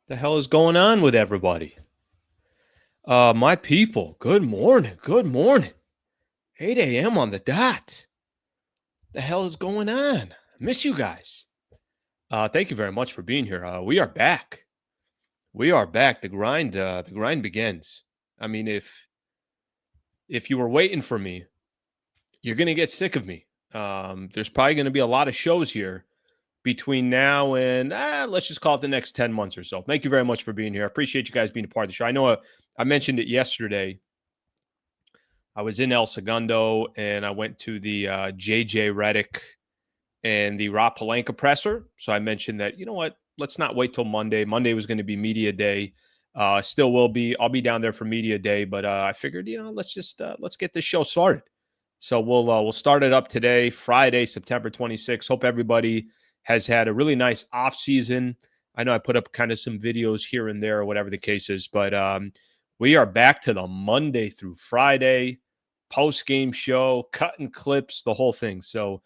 The hell is going on with everybody? My people, good morning. Good morning. 8 a.m. on the dot. The hell is going on? I miss you guys. Thank you very much for being here. We are back. We are back. The grind begins. I mean, if you were waiting for me, you're gonna get sick of me. There's probably gonna be a lot of shows here between now and let's just call it the next 10 months or so. Thank you very much for being here. I appreciate you guys being a part of the show. I know I mentioned it yesterday. I was in El Segundo and I went to the JJ Redick and the Pelinka presser. So I mentioned that, you know what, let's not wait till Monday. Monday was going to be media day. Still will be. I'll be down there for media day, but I figured, let's get this show started. So we'll start it up today, Friday, September 26th. Hope everybody has had a really nice off season. I know I put up kind of some videos here and there or whatever the case is, but we are back to the Monday through Friday post-game show, cutting clips, the whole thing. So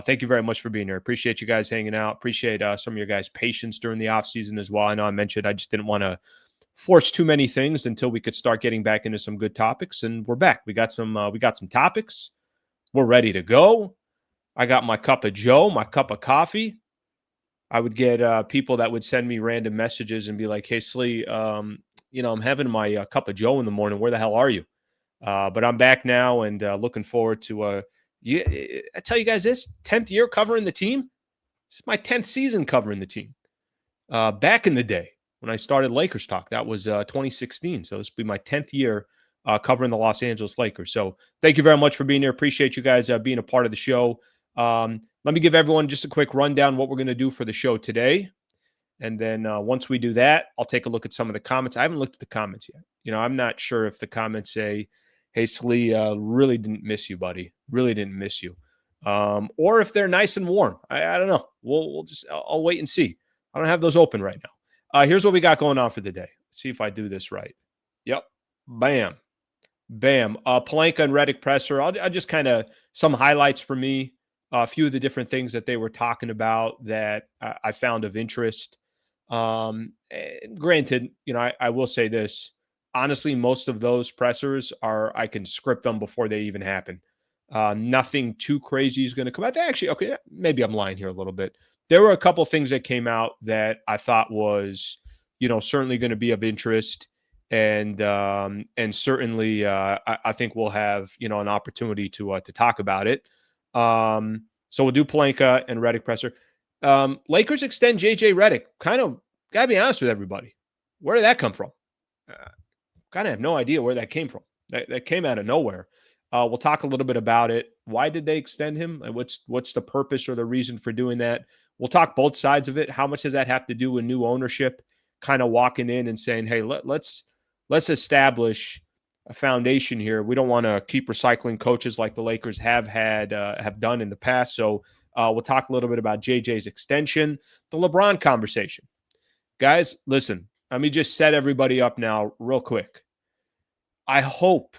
thank you very much for being here. Appreciate you guys hanging out. Appreciate some of your guys' patience during the offseason as well. I know I mentioned I just didn't want to force too many things until we could start getting back into some good topics, and we're back. We got some topics. We're ready to go. I got my cup of Joe, my cup of coffee. I would get people that would send me random messages and be like, "Hey, Slee, I'm having my cup of Joe in the morning. Where the hell are you?" But I'm back now and looking forward to I tell you guys this, 10th year covering the team. This is my 10th season covering the team. Back in the day when I started Lakers Talk, that was 2016. So this will be my 10th year covering the Los Angeles Lakers. So thank you very much for being here. Appreciate you guys being a part of the show. Let me give everyone just a quick rundown what we're going to do for the show today. And then once we do that, I'll take a look at some of the comments. I haven't looked at the comments yet. I'm not sure if the comments say, "Hey, Slee, really didn't miss you, buddy. Really didn't miss you." Or if they're nice and warm. I don't know. I'll wait and see. I don't have those open right now. Here's what we got going on for the day. Let's see if I do this right. Yep. Bam. Bam. Pelinka and Redick presser. I'll just kind of some highlights for me. A few of the different things that they were talking about that I found of interest. Granted, I will say this. Honestly, most of those pressers I can script them before they even happen. Nothing too crazy is going to come out. Actually, okay, maybe I'm lying here a little bit. There were a couple things that came out that I thought was, certainly going to be of interest. And certainly I think we'll have, an opportunity to talk about it. So we'll do Pelinka and Redick presser. Lakers extend JJ Redick. Kind of got to be honest with everybody. Where did that come from? Kind of have no idea where that came from. That came out of nowhere. We'll talk a little bit about it. Why did they extend him? And what's the purpose or the reason for doing that? We'll talk both sides of it. How much does that have to do with new ownership? Kind of walking in and saying, "Hey, let's establish a foundation here. We don't want to keep recycling coaches like the Lakers have done in the past." So we'll talk a little bit about JJ's extension, the LeBron conversation. Guys, listen. Let me just set everybody up now real quick. I hope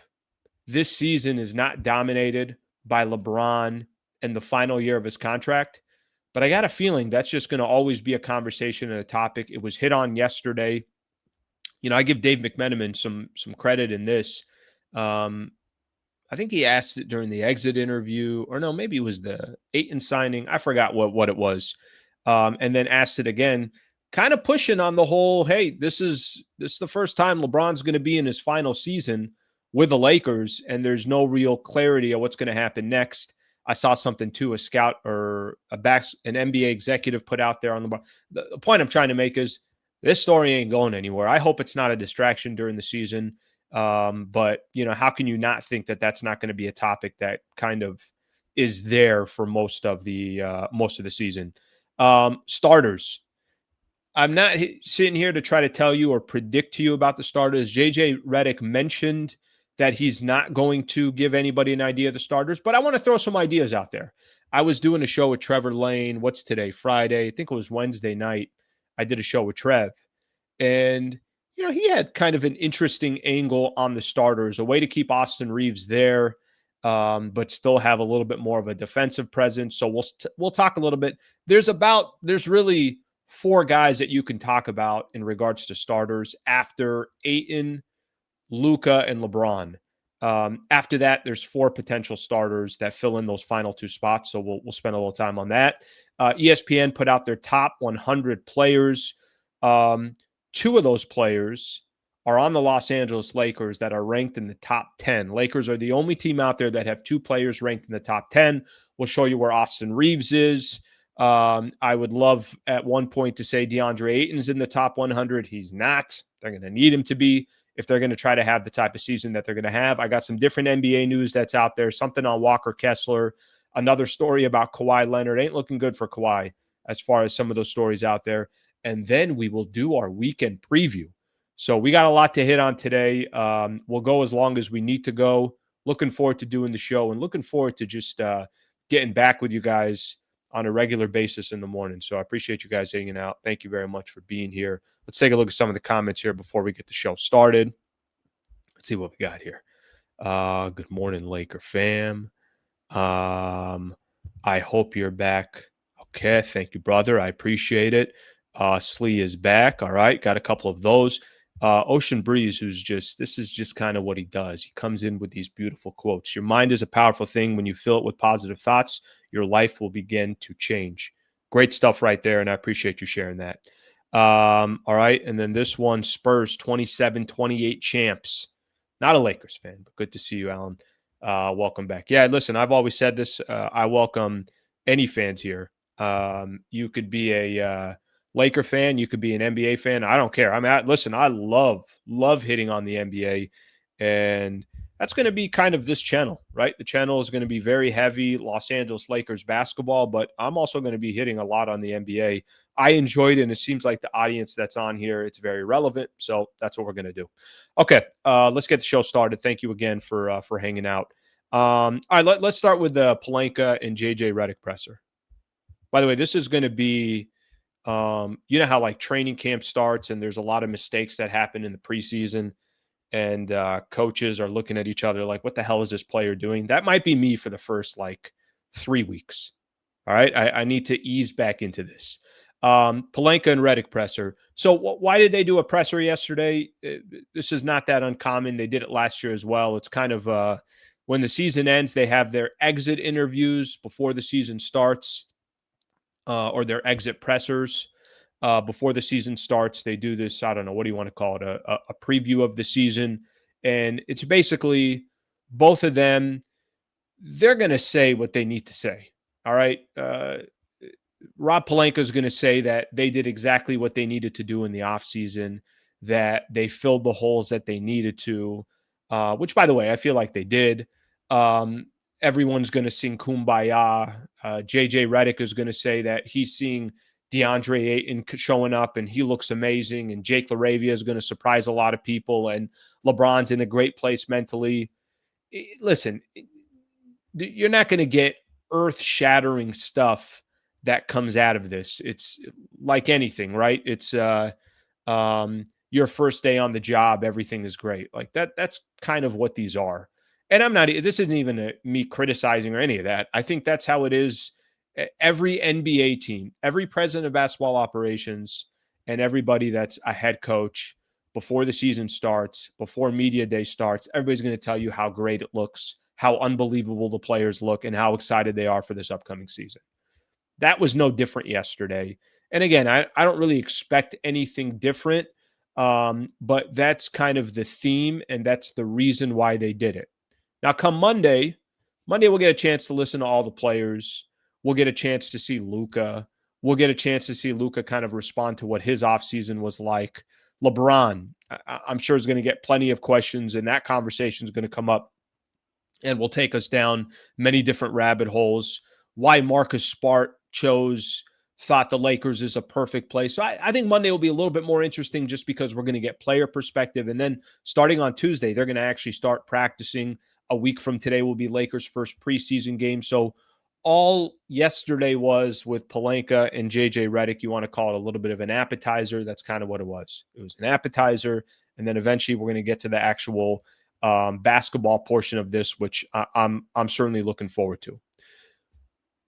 this season is not dominated by LeBron and the final year of his contract, but I got a feeling that's just going to always be a conversation and a topic. It was hit on yesterday. I give Dave McMenamin some credit in this. I think he asked it during the exit interview, or no, maybe it was the Ayton signing. I forgot what it was. And then asked it again, kind of pushing on the whole, hey, this is the first time LeBron's going to be in his final season with the Lakers, and there's no real clarity of what's going to happen next. I saw something too, a scout or an NBA executive put out there on LeBron. The point I'm trying to make is this story ain't going anywhere. I hope it's not a distraction during the season. But how can you not think that that's not going to be a topic that kind of is there for most of the season? Starters. I'm not sitting here to try to tell you or predict to you about the starters. JJ Redick mentioned that he's not going to give anybody an idea of the starters, but I want to throw some ideas out there. I was doing a show with Trevor Lane. What's today? Friday. I think it was Wednesday night. I did a show with Trev, and he had kind of an interesting angle on the starters, a way to keep Austin Reeves there, but still have a little bit more of a defensive presence. So we'll talk a little bit. There's really four guys that you can talk about in regards to starters after Ayton, Luka, and LeBron. After that, there's four potential starters that fill in those final two spots. So we'll spend a little time on that. ESPN put out their top 100 players. Two of those players are on the Los Angeles Lakers that are ranked in the top 10. Lakers are the only team out there that have two players ranked in the top 10. We'll show you where Austin Reeves is. I would love at one point to say DeAndre Ayton's in the top 100. He's not. They're going to need him to be if they're going to try to have the type of season that they're going to have. I got some different NBA news that's out there, something on Walker Kessler, another story about Kawhi Leonard. Ain't looking good for Kawhi as far as some of those stories out there. And then we will do our weekend preview. So we got a lot to hit on today. We'll go as long as we need to go. Looking forward to doing the show and looking forward to just getting back with you guys on a regular basis in the morning. So I appreciate you guys hanging out. Thank you very much for being here. Let's take a look at some of the comments here before we get the show started. Let's see what we got here. Good morning, Laker fam. I hope you're back. Okay, thank you, brother. I appreciate it. Slee is back. All right, got a couple of those. Ocean Breeze, this is just kind of what he does. He comes in with these beautiful quotes. Your mind is a powerful thing. When you fill it with positive thoughts, your life will begin to change. Great stuff right there, and I appreciate you sharing that. All right, and then this one, Spurs 27-28 champs. Not a Lakers fan, but good to see you, Alan. Welcome back. Yeah, listen, I've always said this. I welcome any fans here. You could be a Laker fan, you could be an NBA fan. I don't care. Listen, I love hitting on the NBA, and that's going to be kind of this channel, right? The channel is going to be very heavy Los Angeles Lakers basketball, but I'm also going to be hitting a lot on the NBA. I enjoyed it, and it seems like the audience that's on here, it's very relevant. So that's what we're going to do. Okay, let's get the show started. Thank you again for hanging out. All right, let's start with the Pelinka and JJ Redick presser. By the way, this is going to be, you know how like training camp starts and there's a lot of mistakes that happen in the preseason and coaches are looking at each other like, what the hell is this player doing? That might be me for the first like 3 weeks. All right. I need to ease back into this. Pelinka and Redick presser. So why did they do a presser yesterday? This is not that uncommon. They did it last year as well. It's kind of when the season ends, they have their exit interviews before the season starts. Or their exit pressers before the season starts. They do this, I don't know, what do you want to call it, a preview of the season. And it's basically both of them, they're going to say what they need to say. All right. Rob Pelinka is going to say that they did exactly what they needed to do in the offseason, that they filled the holes that they needed to, which, by the way, I feel like they did. Everyone's going to sing Kumbaya. JJ Redick is going to say that he's seeing DeAndre Ayton showing up and he looks amazing. And Jake LaRavia is going to surprise a lot of people. And LeBron's in a great place mentally. Listen, you're not going to get earth-shattering stuff that comes out of this. It's like anything, right? It's your first day on the job, everything is great. Like that's kind of what these are. And this isn't even me criticizing or any of that. I think that's how it is. Every NBA team, every president of basketball operations, and everybody that's a head coach before the season starts, before media day starts, everybody's going to tell you how great it looks, how unbelievable the players look, and how excited they are for this upcoming season. That was no different yesterday. And again, I don't really expect anything different, but that's kind of the theme, and that's the reason why they did it. Now, come Monday we'll get a chance to listen to all the players. We'll get a chance to see Luka. We'll get a chance to see Luka kind of respond to what his offseason was like. LeBron, I'm sure, is going to get plenty of questions, and that conversation is going to come up and will take us down many different rabbit holes. Why Marcus Smart thought the Lakers is a perfect place. So I think Monday will be a little bit more interesting just because we're going to get player perspective. And then starting on Tuesday, they're going to actually start practicing. A week from today will be Lakers' first preseason game. So all yesterday was with Pelinka and JJ Redick. You want to call it a little bit of an appetizer. That's kind of what it was. It was an appetizer. And then eventually we're going to get to the actual basketball portion of this, which I'm certainly looking forward to.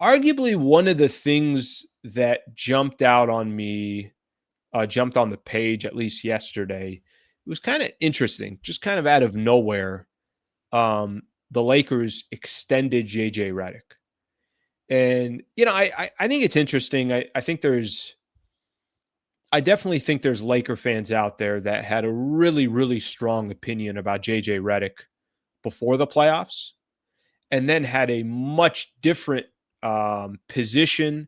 Arguably one of the things that jumped out on me, jumped on the page at least yesterday, it was kind of interesting, just kind of out of nowhere. The Lakers extended JJ Redick. And, I think it's interesting. I definitely think there's Laker fans out there that had a really, really strong opinion about JJ Redick before the playoffs, and then had a much different position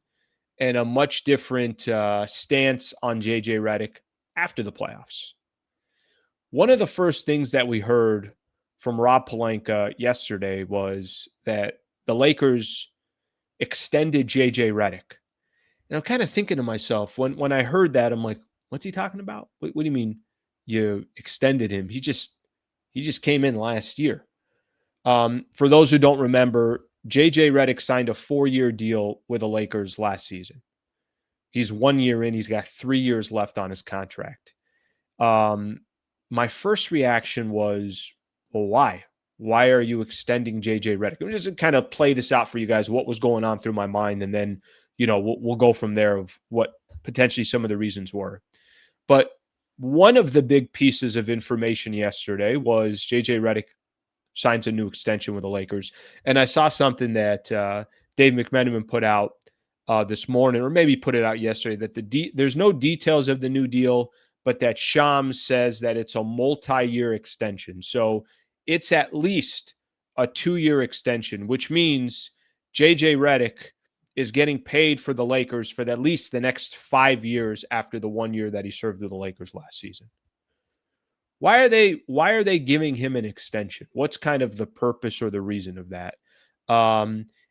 and a much different stance on JJ Redick after the playoffs. One of the first things that we heard from Rob Pelinka yesterday was that the Lakers extended JJ Redick. And I'm kind of thinking to myself, when I heard that, I'm like, what's he talking about? What do you mean you extended him? He just came in last year. For those who don't remember, JJ Redick signed a 4-year deal with the Lakers last season. He's 1 year in. He's got 3 years left on his contract. My first reaction was, well, why? Why are you extending JJ Redick? I'm just kind of play this out for you guys, what was going on through my mind, and then, we'll go from there of what potentially some of the reasons were. But one of the big pieces of information yesterday was JJ Redick signs a new extension with the Lakers. And I saw something that Dave McMenamin put out this morning, or maybe put it out yesterday, that there's no details of the new deal, but that Shams says that it's a multi-year extension. So it's at least a 2-year extension, which means JJ Redick is getting paid for the Lakers for at least the next 5 years after the 1 year that he served with the Lakers last season. Why are they giving him an extension? What's kind of the purpose or the reason of that?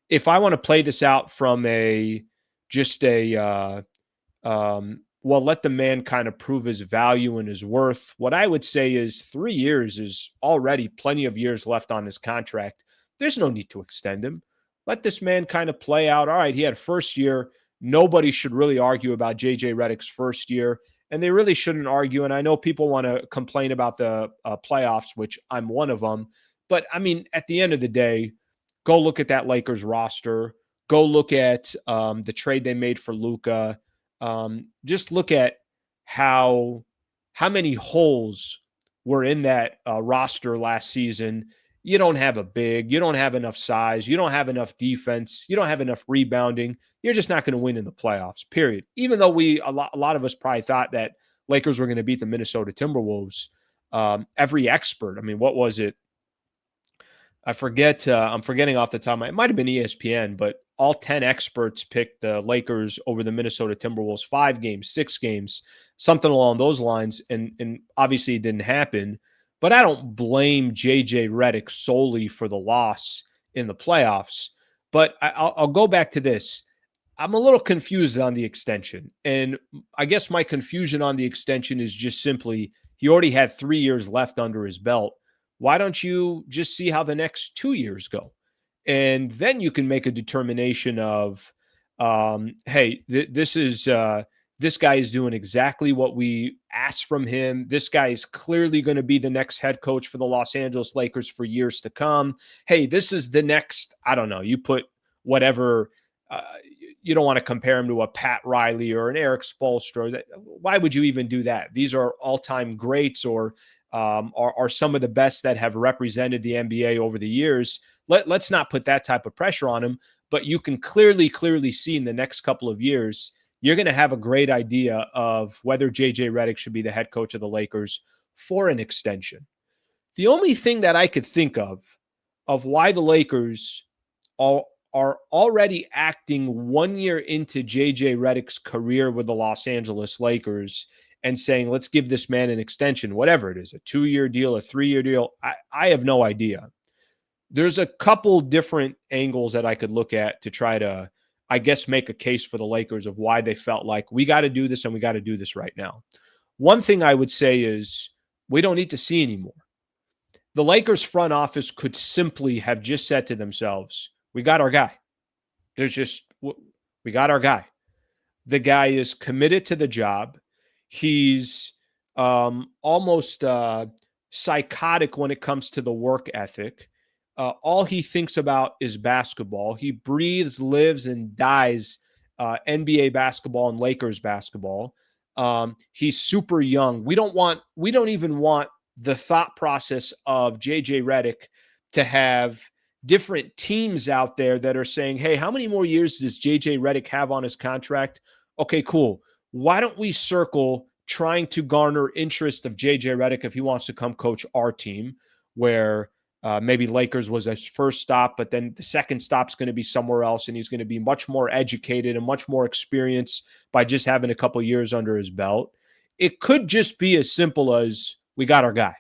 If I want to play this out from let the man kind of prove his value and his worth, what I would say is 3 years is already plenty of years left on his contract. There's no need to extend him. Let this man kind of play out. All right, he had first year. Nobody should really argue about JJ Redick's first year, and they really shouldn't argue. And I know people want to complain about the playoffs, which I'm one of them. But, I mean, at the end of the day, go look at that Lakers roster. Go look at the trade they made for Luka. Just look at how many holes were in that roster last season. You don't have a big, you don't have enough size, you don't have enough defense, you don't have enough rebounding. You're just not going to win in the playoffs, period. Even though a lot of us probably thought that Lakers were going to beat the Minnesota Timberwolves. Every expert, I mean, what was it? I forget. I'm forgetting off the top of my head. It might have been ESPN, but all 10 experts picked the Lakers over the Minnesota Timberwolves 5 games, 6 games, something along those lines. And obviously it didn't happen. But I don't blame JJ Redick solely for the loss in the playoffs. But I'll go back to this. I'm a little confused on the extension. And I guess my confusion on the extension is just simply he already had 3 years left under his belt. Why don't you just see how the next 2 years go? And then you can make a determination of, hey, this guy is doing exactly what we asked from him. This guy is clearly going to be the next head coach for the Los Angeles Lakers for years to come. Hey, this is the next, I don't know, you put whatever, you don't want to compare him to a Pat Riley or an Eric Spoelstra. Why would you even do that? These are all-time greats or are some of the best that have represented the NBA over the years. Let's not put that type of pressure on him, but you can clearly see in the next couple of years, you're going to have a great idea of whether JJ Redick should be the head coach of the Lakers for an extension. The only thing that I could think of why the Lakers are already acting 1 year into JJ Redick's career with the Los Angeles Lakers and saying, let's give this man an extension, whatever it is, a 2-year deal, a 3-year deal. I have no idea. There's a couple different angles that I could look at to try to, I guess, make a case for the Lakers of why they felt like we got to do this and we got to do this right now. One thing I would say is we don't need to see anymore. The Lakers front office could simply have just said to themselves, we got our guy. We got our guy. The guy is committed to the job. He's almost psychotic when it comes to the work ethic. all he thinks about is basketball. He breathes, lives, and dies NBA basketball and Lakers basketball. He's super young. We don't even want the thought process of JJ Redick to have different teams out there that are saying, hey, how many more years does JJ Redick have on his contract? Okay, cool. Why don't we circle trying to garner interest of JJ Redick if he wants to come coach our team, where maybe Lakers was his first stop, but then the second stop's going to be somewhere else, and he's going to be much more educated and much more experienced by just having a couple years under his belt. It could just be as simple as we got our guy,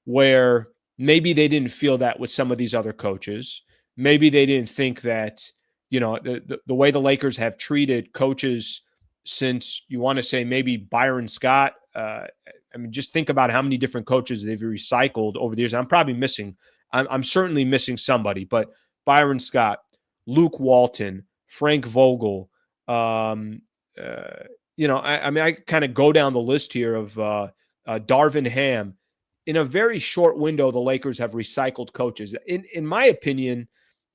where maybe they didn't feel that with some of these other coaches. Maybe they didn't think that, the way the Lakers have treated coaches since, you want to say maybe Byron Scott. Just think about how many different coaches they've recycled over the years. I'm certainly missing somebody, but Byron Scott, Luke Walton, Frank Vogel. I kind of go down the list here of Darvin Ham. In a very short window, the Lakers have recycled coaches. In my opinion,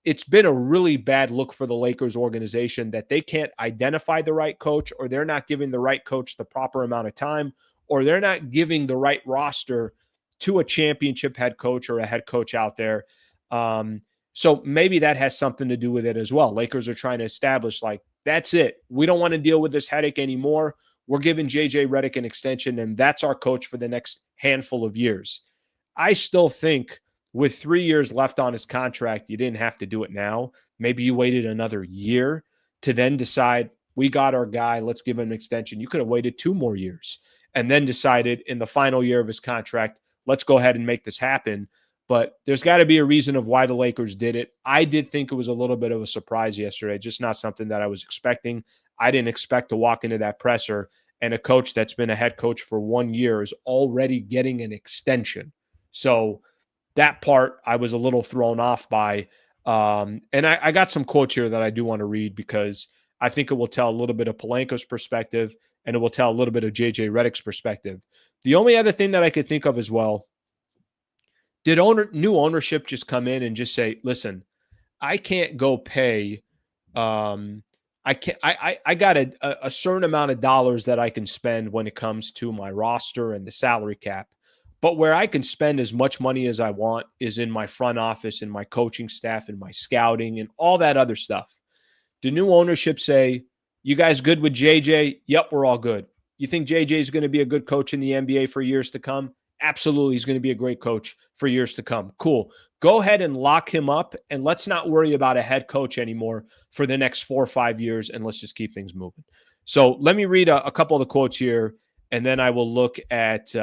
it's been a really bad look for the Lakers organization that they can't identify the right coach, or they're not giving the right coach the proper amount of time, or they're not giving the right roster to a championship head coach or a head coach out there. So maybe that has something to do with it as well. Lakers are trying to establish, like, that's it. We don't want to deal with this headache anymore. We're giving JJ Redick an extension, and that's our coach for the next handful of years. I still think with 3 years left on his contract, you didn't have to do it now. Maybe you waited another year to then decide, we got our guy, let's give him an extension. You could have waited 2 more years and then decided in the final year of his contract, let's go ahead and make this happen. But there's got to be a reason of why the Lakers did it. I did think it was a little bit of a surprise yesterday, just not something that I was expecting. I didn't expect to walk into that presser and a coach that's been a head coach for 1 year is already getting an extension. So that part I was a little thrown off by. And I got some quotes here that I do want to read because I think it will tell a little bit of Pelinka's perspective and it will tell a little bit of JJ Redick's perspective. The only other thing that I could think of as well, did new ownership just come in and just say, listen, I can't go pay I got a certain amount of dollars that I can spend when it comes to my roster and the salary cap. But where I can spend as much money as I want is in my front office and my coaching staff and my scouting and all that other stuff. Do new ownership say, you guys good with JJ? Yep, we're all good. You think JJ is going to be a good coach in the NBA for years to come? Absolutely, he's going to be a great coach for years to come. Cool. Go ahead and lock him up, and let's not worry about a head coach anymore for the next 4 or 5 years, and let's just keep things moving. So let me read a couple of the quotes here, and then I will look at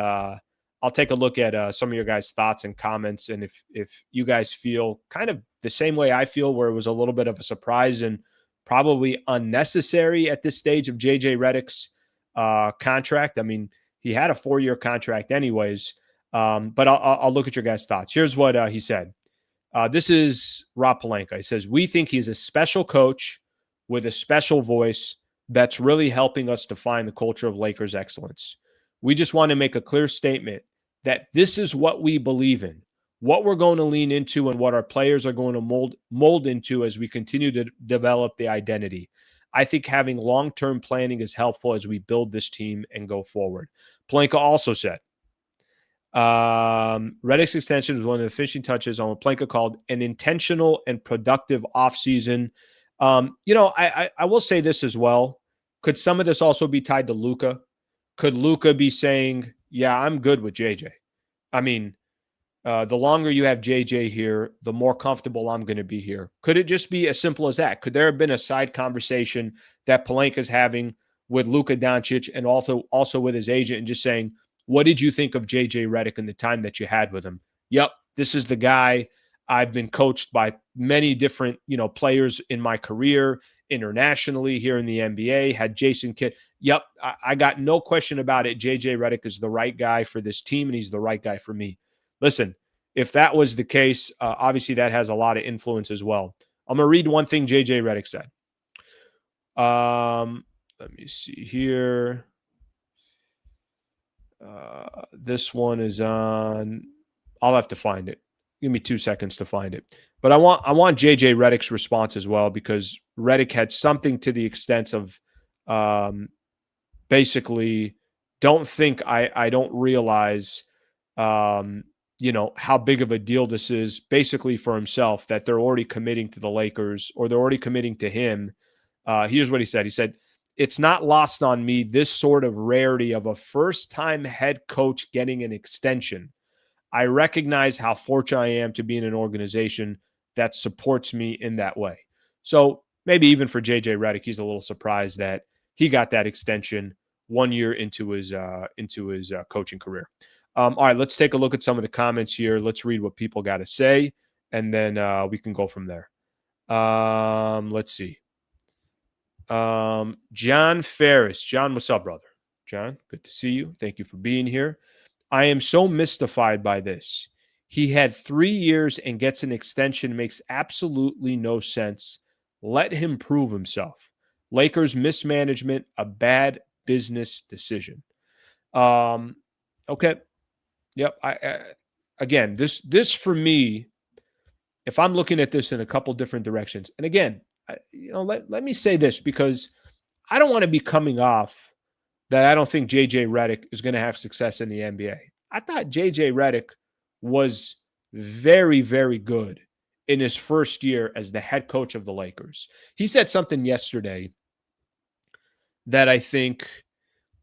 I'll take a look at some of your guys' thoughts and comments, and if you guys feel kind of the same way I feel, where it was a little bit of a surprise and probably unnecessary at this stage of JJ Redick's contract. I mean, he had a 4-year contract anyways, but I'll look at your guys' thoughts. Here's what he said. This is Rob Pelinka. He says, we think he's a special coach with a special voice that's really helping us define the culture of Lakers excellence. We just want to make a clear statement that this is what we believe in, what we're going to lean into, and what our players are going to mold into as we continue to develop the identity. I think having long-term planning is helpful as we build this team and go forward. Pelinka also said, Redick's extension was one of the finishing touches on what Pelinka called an intentional and productive offseason. I will say this as well. Could some of this also be tied to Luka? Could Luka be saying, yeah, I'm good with JJ? I mean, the longer you have JJ here, the more comfortable I'm going to be here. Could it just be as simple as that? Could there have been a side conversation that Pelinka's having with Luka Doncic and also with his agent and just saying, what did you think of JJ Redick in the time that you had with him? Yep, this is the guy. I've been coached by many different, players in my career internationally here in the NBA, had Jason Kidd. Yep, I got no question about it. JJ Redick is the right guy for this team, and he's the right guy for me. Listen, if that was the case, obviously that has a lot of influence as well. I'm going to read one thing JJ Redick said. Let me see here. This one is on, I'll have to find it. Give me 2 seconds to find it. But I want JJ Redick's response as well, because Redick had something to the extent of basically, don't think I don't realize how big of a deal this is, basically for himself, that they're already committing to the Lakers, or they're already committing to him. Here's what he said. He said, "It's not lost on me, this sort of rarity of a first-time head coach getting an extension. I recognize how fortunate I am to be in an organization that supports me in that way." So maybe even for JJ Redick, he's a little surprised that he got that extension 1 year into his coaching career. All right, let's take a look at some of the comments here. Let's read what people got to say, and then we can go from there. Let's see. John Ferris. John, what's up, brother? John, good to see you. Thank you for being here. "I am so mystified by this. He had 3 years and gets an extension. Makes absolutely no sense. Let him prove himself. Lakers mismanagement, a bad business decision." Okay. Yep. Again, this for me, if I'm looking at this in a couple different directions, and again, let me say this, because I don't want to be coming off that I don't think JJ Redick is going to have success in the NBA. I thought JJ Redick was very, very good in his first year as the head coach of the Lakers. He said something yesterday that I think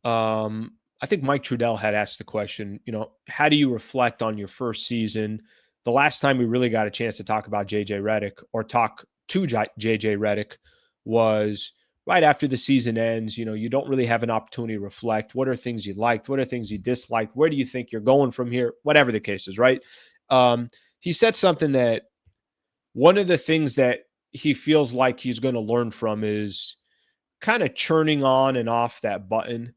Mike Trudell had asked the question, how do you reflect on your first season? The last time we really got a chance to talk about JJ Redick, or talk to JJ Redick, was right after the season ends. You don't really have an opportunity to reflect. What are things you liked? What are things you disliked? Where do you think you're going from here? Whatever the case is, right? He said something that one of the things that he feels like he's going to learn from is kind of churning on and off that button.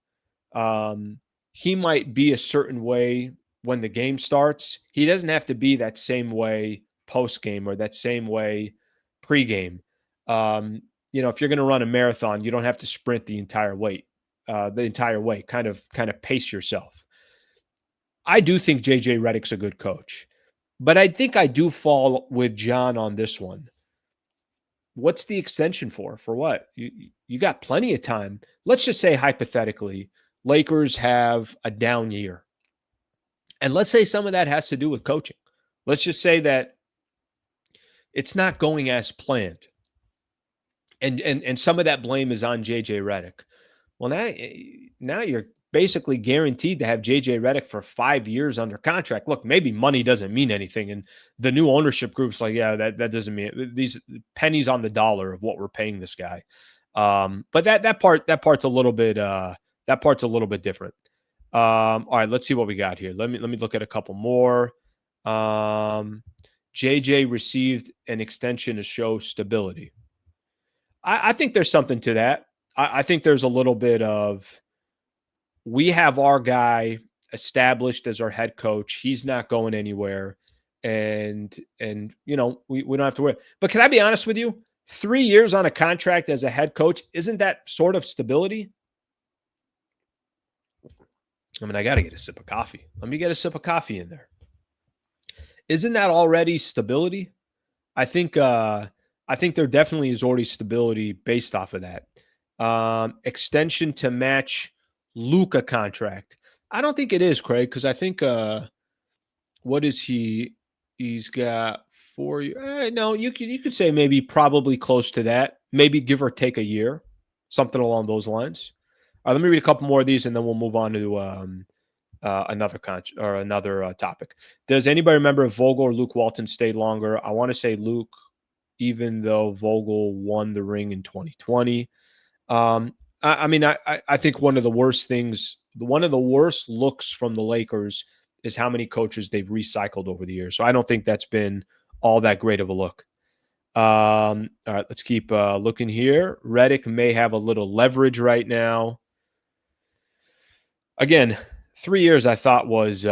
He might be a certain way when the game starts. He doesn't have to be that same way post-game, or that same way pre-game. If you're going to run a marathon, you don't have to sprint the entire way. Kind of pace yourself. I do think JJ Redick's a good coach, but I think I do fall with John on this one. What's the extension for? For what? You got plenty of time. Let's just say, hypothetically, Lakers have a down year. And let's say some of that has to do with coaching. Let's just say that it's not going as planned. And some of that blame is on JJ Redick. Well, now you're basically guaranteed to have JJ Redick for 5 years under contract. Look, maybe money doesn't mean anything, and the new ownership group's like, yeah, that doesn't mean these pennies on the dollar of what we're paying this guy. But that part's a little bit different. All right, let's see what we got here. Let me look at a couple more. JJ received an extension to show stability. I think there's something to that. I think there's a little bit of, we have our guy established as our head coach. He's not going anywhere. And we don't have to worry. But can I be honest with you? 3 years on a contract as a head coach, isn't that sort of stability? I got to get a sip of coffee. Let me get a sip of coffee in there. Isn't that already stability? I think there definitely is already stability based off of that. Extension to match Luka contract. I don't think it is, Craig, because I think what is he? He's got 4 years. No, you could say maybe probably close to that. Maybe give or take a year, something along those lines. All right, let me read a couple more of these, and then we'll move on to another topic. Does anybody remember if Vogel or Luke Walton stayed longer? I want to say Luke, even though Vogel won the ring in 2020. I think one of the worst looks from the Lakers is how many coaches they've recycled over the years. So I don't think that's been all that great of a look. All right, let's keep looking here. Redick may have a little leverage right now. Again, 3 years I thought was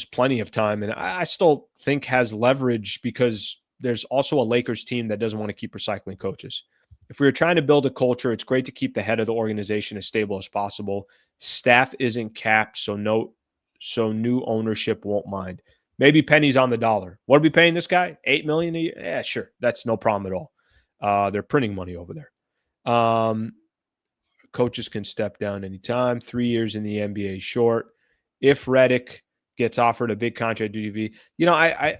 plenty of time, and I still think has leverage, because there's also a Lakers team that doesn't want to keep recycling coaches. If we were trying to build a culture, it's great to keep the head of the organization as stable as possible. Staff isn't capped, so new ownership won't mind. Maybe pennies on the dollar. What are we paying this guy? $8 million a year? Yeah, sure. That's no problem at all. They're printing money over there. Coaches can step down anytime. 3 years in the NBA short. If Redick gets offered a big contract, I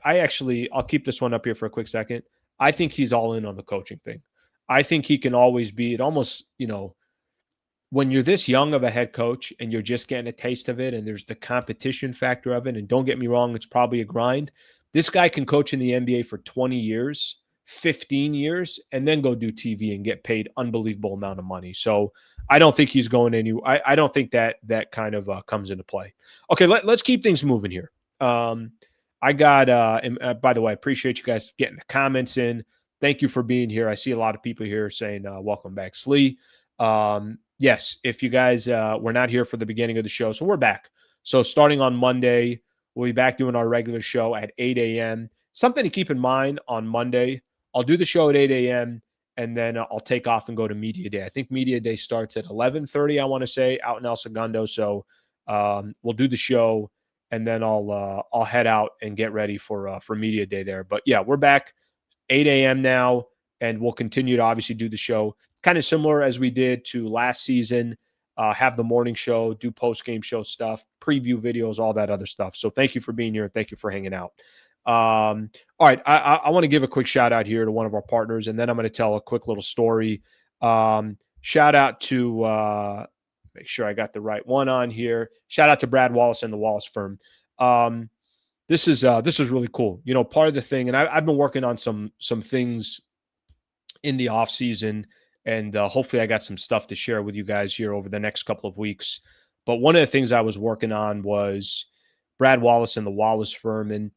actually, I'll keep this one up here for a quick second. I think he's all in on the coaching thing. I think he can always be, it almost, when you're this young of a head coach and you're just getting a taste of it and there's the competition factor of it, and don't get me wrong, it's probably a grind. This guy can coach in the NBA for 20 years, 15 years, and then go do TV and get paid unbelievable amount of money. So I don't think he's going anywhere. I don't think that kind of comes into play. Okay, let's keep things moving here. I got, by the way, I appreciate you guys getting the comments in. Thank you for being here. I see a lot of people here saying, welcome back, Slee. Yes, if you guys were not here for the beginning of the show, so we're back. So starting on Monday, we'll be back doing our regular show at 8 a.m. Something to keep in mind on Monday, I'll do the show at 8 a.m., and then I'll take off and go to Media Day. I think Media Day starts at 11:30, I want to say, out in El Segundo. So we'll do the show, and then I'll head out and get ready for Media Day there. But yeah, we're back 8 a.m. now, and we'll continue to obviously do the show kind of similar as we did to last season. Have the morning show, do post-game show stuff, preview videos, all that other stuff. So thank you for being here. Thank you for hanging out. All right. I want to give a quick shout out here to one of our partners, and then I'm going to tell a quick little story. Shout out to, make sure I got the right one on here. Shout out to Brad Wallace and the Wallace firm. This is really cool. Part of the thing, and I've been working on some things in the off season, and hopefully I got some stuff to share with you guys here over the next couple of weeks. But one of the things I was working on was Brad Wallace and the Wallace firm. And,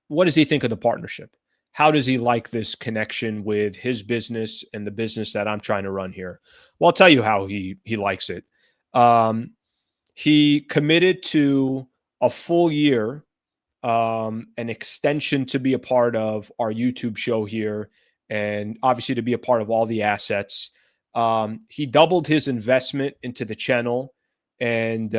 what does he think of the partnership? How does he like this connection with his business and the business that I'm trying to run here? Well, I'll tell you how he likes it. He committed to a full year, an extension to be a part of our YouTube show here, and obviously to be a part of all the assets. He doubled his investment into the channel, and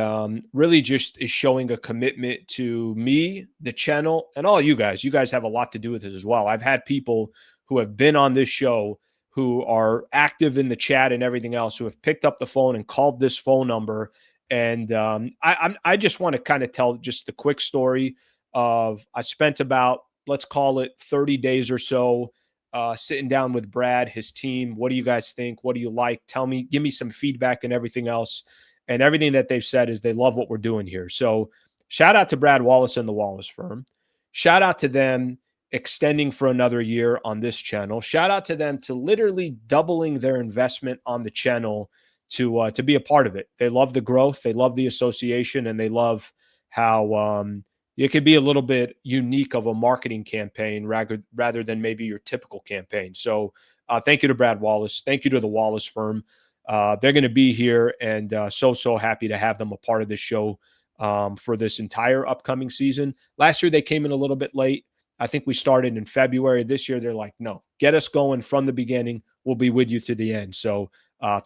really just is showing a commitment to me, the channel, and all you guys. You guys have a lot to do with this as well. I've had people who have been on this show who are active in the chat and everything else, who have picked up the phone and called this phone number. And I just want to kind of tell just the quick story of, I spent about, let's call it 30 days or so sitting down with Brad, his team. What do you guys think? What do you like? Tell me, give me some feedback and everything else. And everything that they've said is they love what we're doing here. So shout out to Brad Wallace and the Wallace firm. Shout out to them extending for another year on this channel. Shout out to them to literally doubling their investment on the channel to be a part of it. They love the growth. They love the association, and they love how it could be a little bit unique of a marketing campaign rather than maybe your typical campaign. So thank you to Brad Wallace. Thank you to the Wallace firm. They're going to be here, and so happy to have them a part of this show for this entire upcoming season. Last year, they came in a little bit late. I think we started in February. This year, they're like, no, get us going from the beginning. We'll be with you to the end. So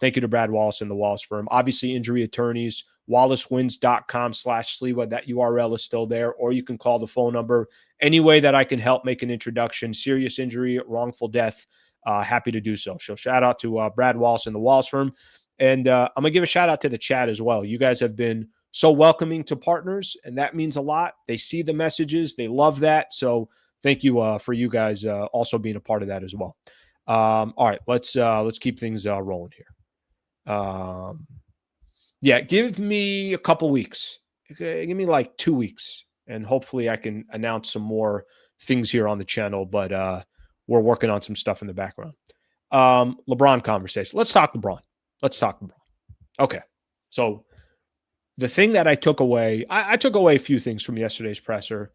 thank you to Brad Wallace and the Wallace firm. Obviously, injury attorneys, wallacewins.com/Sliwa. That URL is still there, or you can call the phone number. Any way that I can help make an introduction, serious injury, wrongful death, happy to do so. So shout out to Brad Wallace and the Wallace firm. And I'm going to give a shout out to the chat as well. You guys have been so welcoming to partners, and that means a lot. They see the messages. They love that. So thank you for you guys also being a part of that as well. All right, let's keep things rolling here. Yeah, give me a couple weeks. Okay, give me like 2 weeks, and hopefully I can announce some more things here on the channel. But we're working on some stuff in the background. LeBron conversation. Let's talk LeBron. Okay. So the thing that I took away, I took away a few things from yesterday's presser.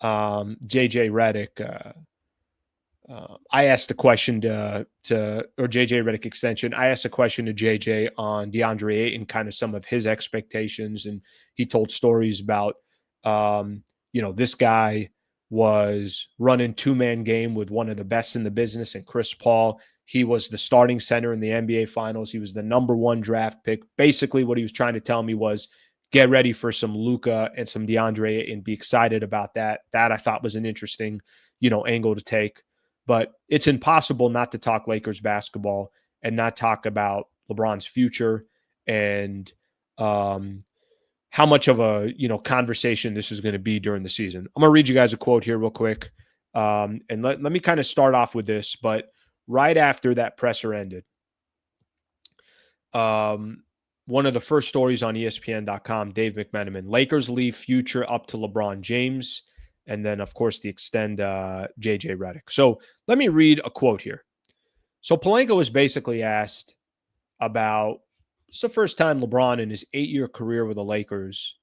JJ Redick, I asked a question or JJ Redick extension. I asked a question to JJ on DeAndre Ayton, kind of some of his expectations. And he told stories about, this guy was running two-man game with one of the best in the business, and Chris Paul. He was the starting center in the NBA Finals. He was the #1 draft pick. Basically, what he was trying to tell me was, get ready for some Luka and some DeAndre and be excited about that. That I thought was an interesting, angle to take. But it's impossible not to talk Lakers basketball and not talk about LeBron's future and how much of a conversation this is going to be during the season. I'm going to read you guys a quote here real quick. And let me kind of start off with this. But right after that presser ended, one of the first stories on ESPN.com, Dave McMenamin, Lakers leave future up to LeBron James. And then, of course, the extend JJ Redick. So let me read a quote here. So Pelinka was basically asked about, it's the first time LeBron in his 8-year career with the Lakers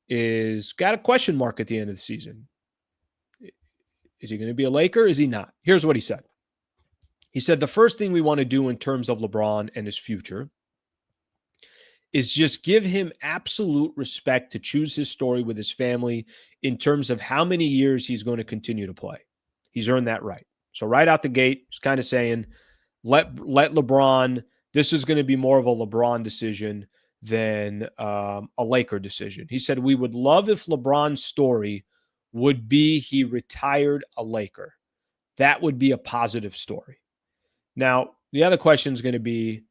is got a question mark at the end of the season. Is he going to be a Laker? Is he not? Here's what he said. He said, the first thing we want to do in terms of LeBron and his future is just give him absolute respect to choose his story with his family in terms of how many years he's going to continue to play. He's earned that right. So right out the gate, he's kind of saying, let LeBron, this is going to be more of a LeBron decision than a Laker decision. He said, we would love if LeBron's story would be he retired a Laker. That would be a positive story. Now, the other question is going to be,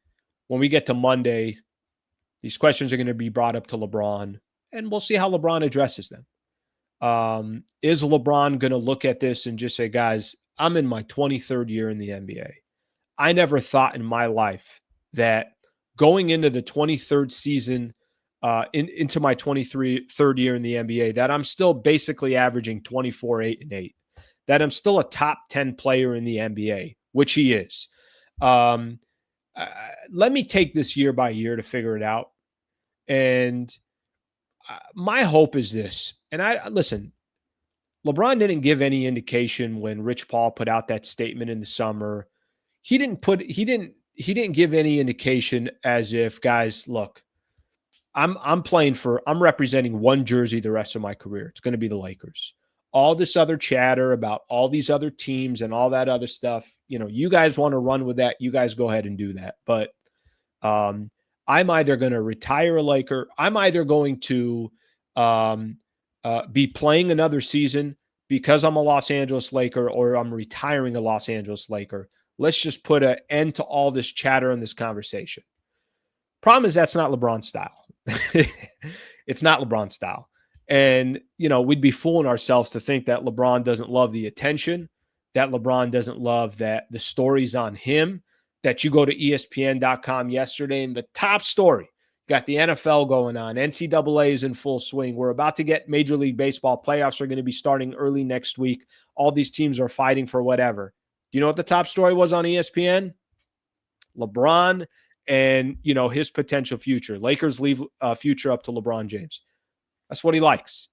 when we get to Monday, these questions are going to be brought up to LeBron, and we'll see how LeBron addresses them. Is LeBron going to look at this and just say, guys, I'm in my 23rd year in the NBA. I never thought in my life that going into the 23rd season, into my 23rd year in the NBA, that I'm still basically averaging 24, 8, and 8, that I'm still a top 10 player in the NBA, which he is. Let me take this year by year to figure it out. And my hope is this. And listen, LeBron didn't give any indication when Rich Paul put out that statement in the summer. He didn't give any indication as if, guys, look, I'm representing one jersey the rest of my career. It's going to be the Lakers. All this other chatter about all these other teams and all that other stuff, you guys want to run with that, you guys go ahead and do that. But I'm either going to retire a Laker, I'm either going to be playing another season because I'm a Los Angeles Laker, or I'm retiring a Los Angeles Laker. Let's just put an end to all this chatter and this conversation. Problem is that's not LeBron's style. It's not LeBron's style. And, we'd be fooling ourselves to think that LeBron doesn't love the attention, that LeBron doesn't love that the stories on him, that you go to ESPN.com yesterday and the top story, got the NFL going on. NCAA is in full swing. We're about to get Major League Baseball. Playoffs are going to be starting early next week. All these teams are fighting for whatever. Do you know what the top story was on ESPN? LeBron and, his potential future. Lakers leave future up to LeBron James. That's what he likes.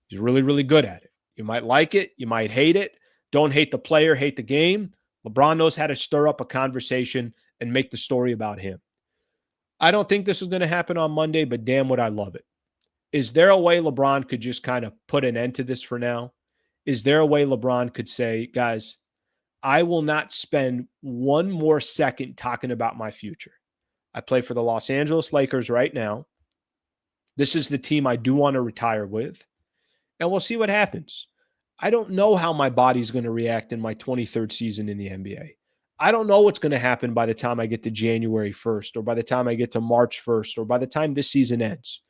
He's really, really good at it. You might like it. You might hate it. Don't hate the player, hate the game. LeBron knows how to stir up a conversation and make the story about him. I don't think this is going to happen on Monday, but damn would I love it. Is there a way LeBron could just kind of put an end to this for now? Is there a way LeBron could say, guys, I will not spend one more second talking about my future. I play for the Los Angeles Lakers right now. This is the team I do want to retire with, and we'll see what happens. I don't know how my body's going to react in my 23rd season in the NBA. I don't know what's going to happen by the time I get to January 1st, or by the time I get to March 1st, or by the time this season ends.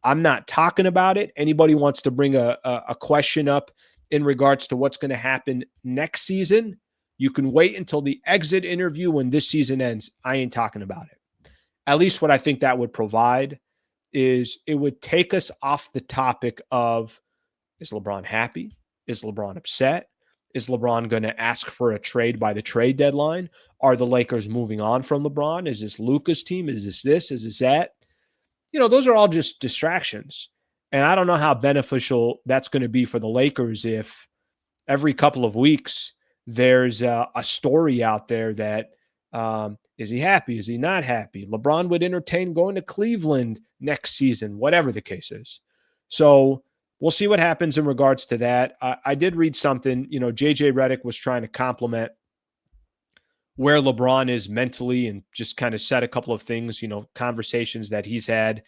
I'm not talking about it. Anybody wants to bring a question up in regards to what's going to happen next season, you can wait until the exit interview when this season ends. I ain't talking about it. At least what I think that would provide is it would take us off the topic of, is LeBron happy? Is LeBron upset? Is LeBron going to ask for a trade by the trade deadline? Are the Lakers moving on from LeBron? Is this Luka's team? Is this this? Is this that? Those are all just distractions. And I don't know how beneficial that's going to be for the Lakers if every couple of weeks there's a story out there that is he happy? Is he not happy? LeBron would entertain going to Cleveland next season, whatever the case is. So we'll see what happens in regards to that. I did read something, JJ Redick was trying to compliment where LeBron is mentally and just kind of said a couple of things, conversations that he's had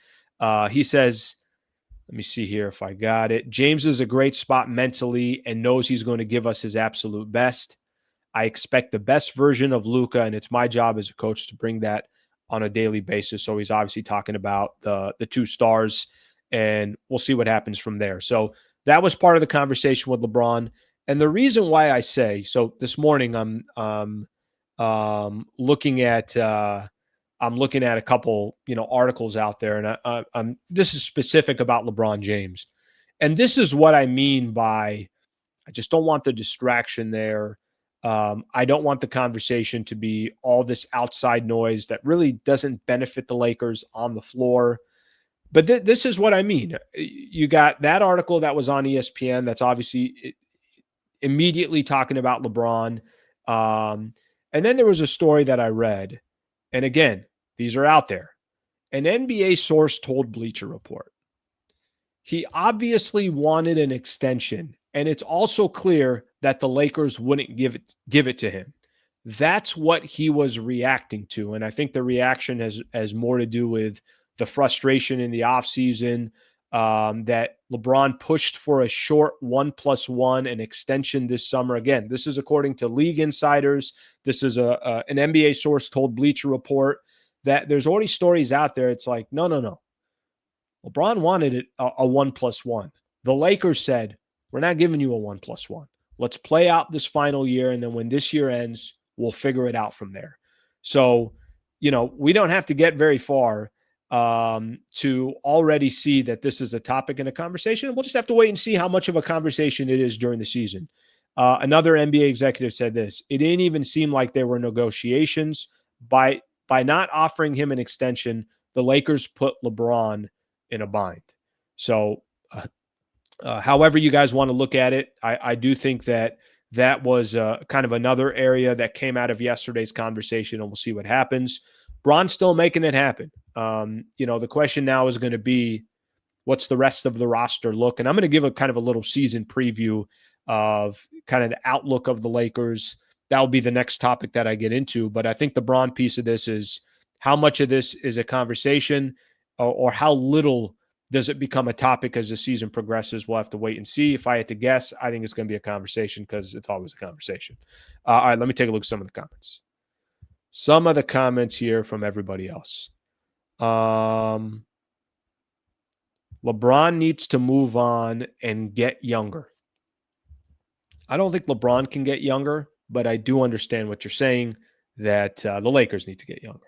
He says, let me see here if I got it. James is a great spot mentally and knows he's going to give us his absolute best. I expect the best version of Luka, and it's my job as a coach to bring that on a daily basis. So he's obviously talking about the two stars, and we'll see what happens from there. So that was part of the conversation with LeBron. And the reason why I say, so this morning I'm looking at a couple, articles out there, and this is specific about LeBron James. And this is what I mean by I just don't want the distraction there. I don't want the conversation to be all this outside noise that really doesn't benefit the Lakers on the floor. But this is what I mean. You got that article that was on ESPN that's obviously immediately talking about LeBron. And then there was a story that I read. And again, these are out there. An NBA source told Bleacher Report he obviously wanted an extension, and it's also clear that the Lakers wouldn't give it to him. That's what he was reacting to, and I think the reaction has more to do with the frustration in the offseason, that LeBron pushed for a short 1+1, an extension this summer. Again, this is according to league insiders. This is an NBA source told Bleacher Report that there's already stories out there. It's like, no. LeBron wanted it a 1+1. The Lakers said, we're not giving you a 1+1. Let's play out this final year, and then when this year ends, we'll figure it out from there. So, we don't have to get very far to already see that this is a topic and a conversation. We'll just have to wait and see how much of a conversation it is during the season. Another NBA executive said this: it didn't even seem like there were negotiations. By not offering him an extension, the Lakers put LeBron in a bind. So however you guys want to look at it, I do think that was kind of another area that came out of yesterday's conversation, and we'll see what happens. Bron's still making it happen. The question now is going to be, what's the rest of the roster look? And I'm going to give a kind of a little season preview of kind of the outlook of the Lakers. That will be the next topic that I get into. But I think the Bron piece of this is how much of this is a conversation, or how little does it become a topic as the season progresses. We'll have to wait and see. If I had to guess, I think it's going to be a conversation because it's always a conversation. All right, let me take a look at some of the comments. Some of the comments here from everybody else. LeBron needs to move on and get younger. I don't think LeBron can get younger, but I do understand what you're saying, that the Lakers need to get younger.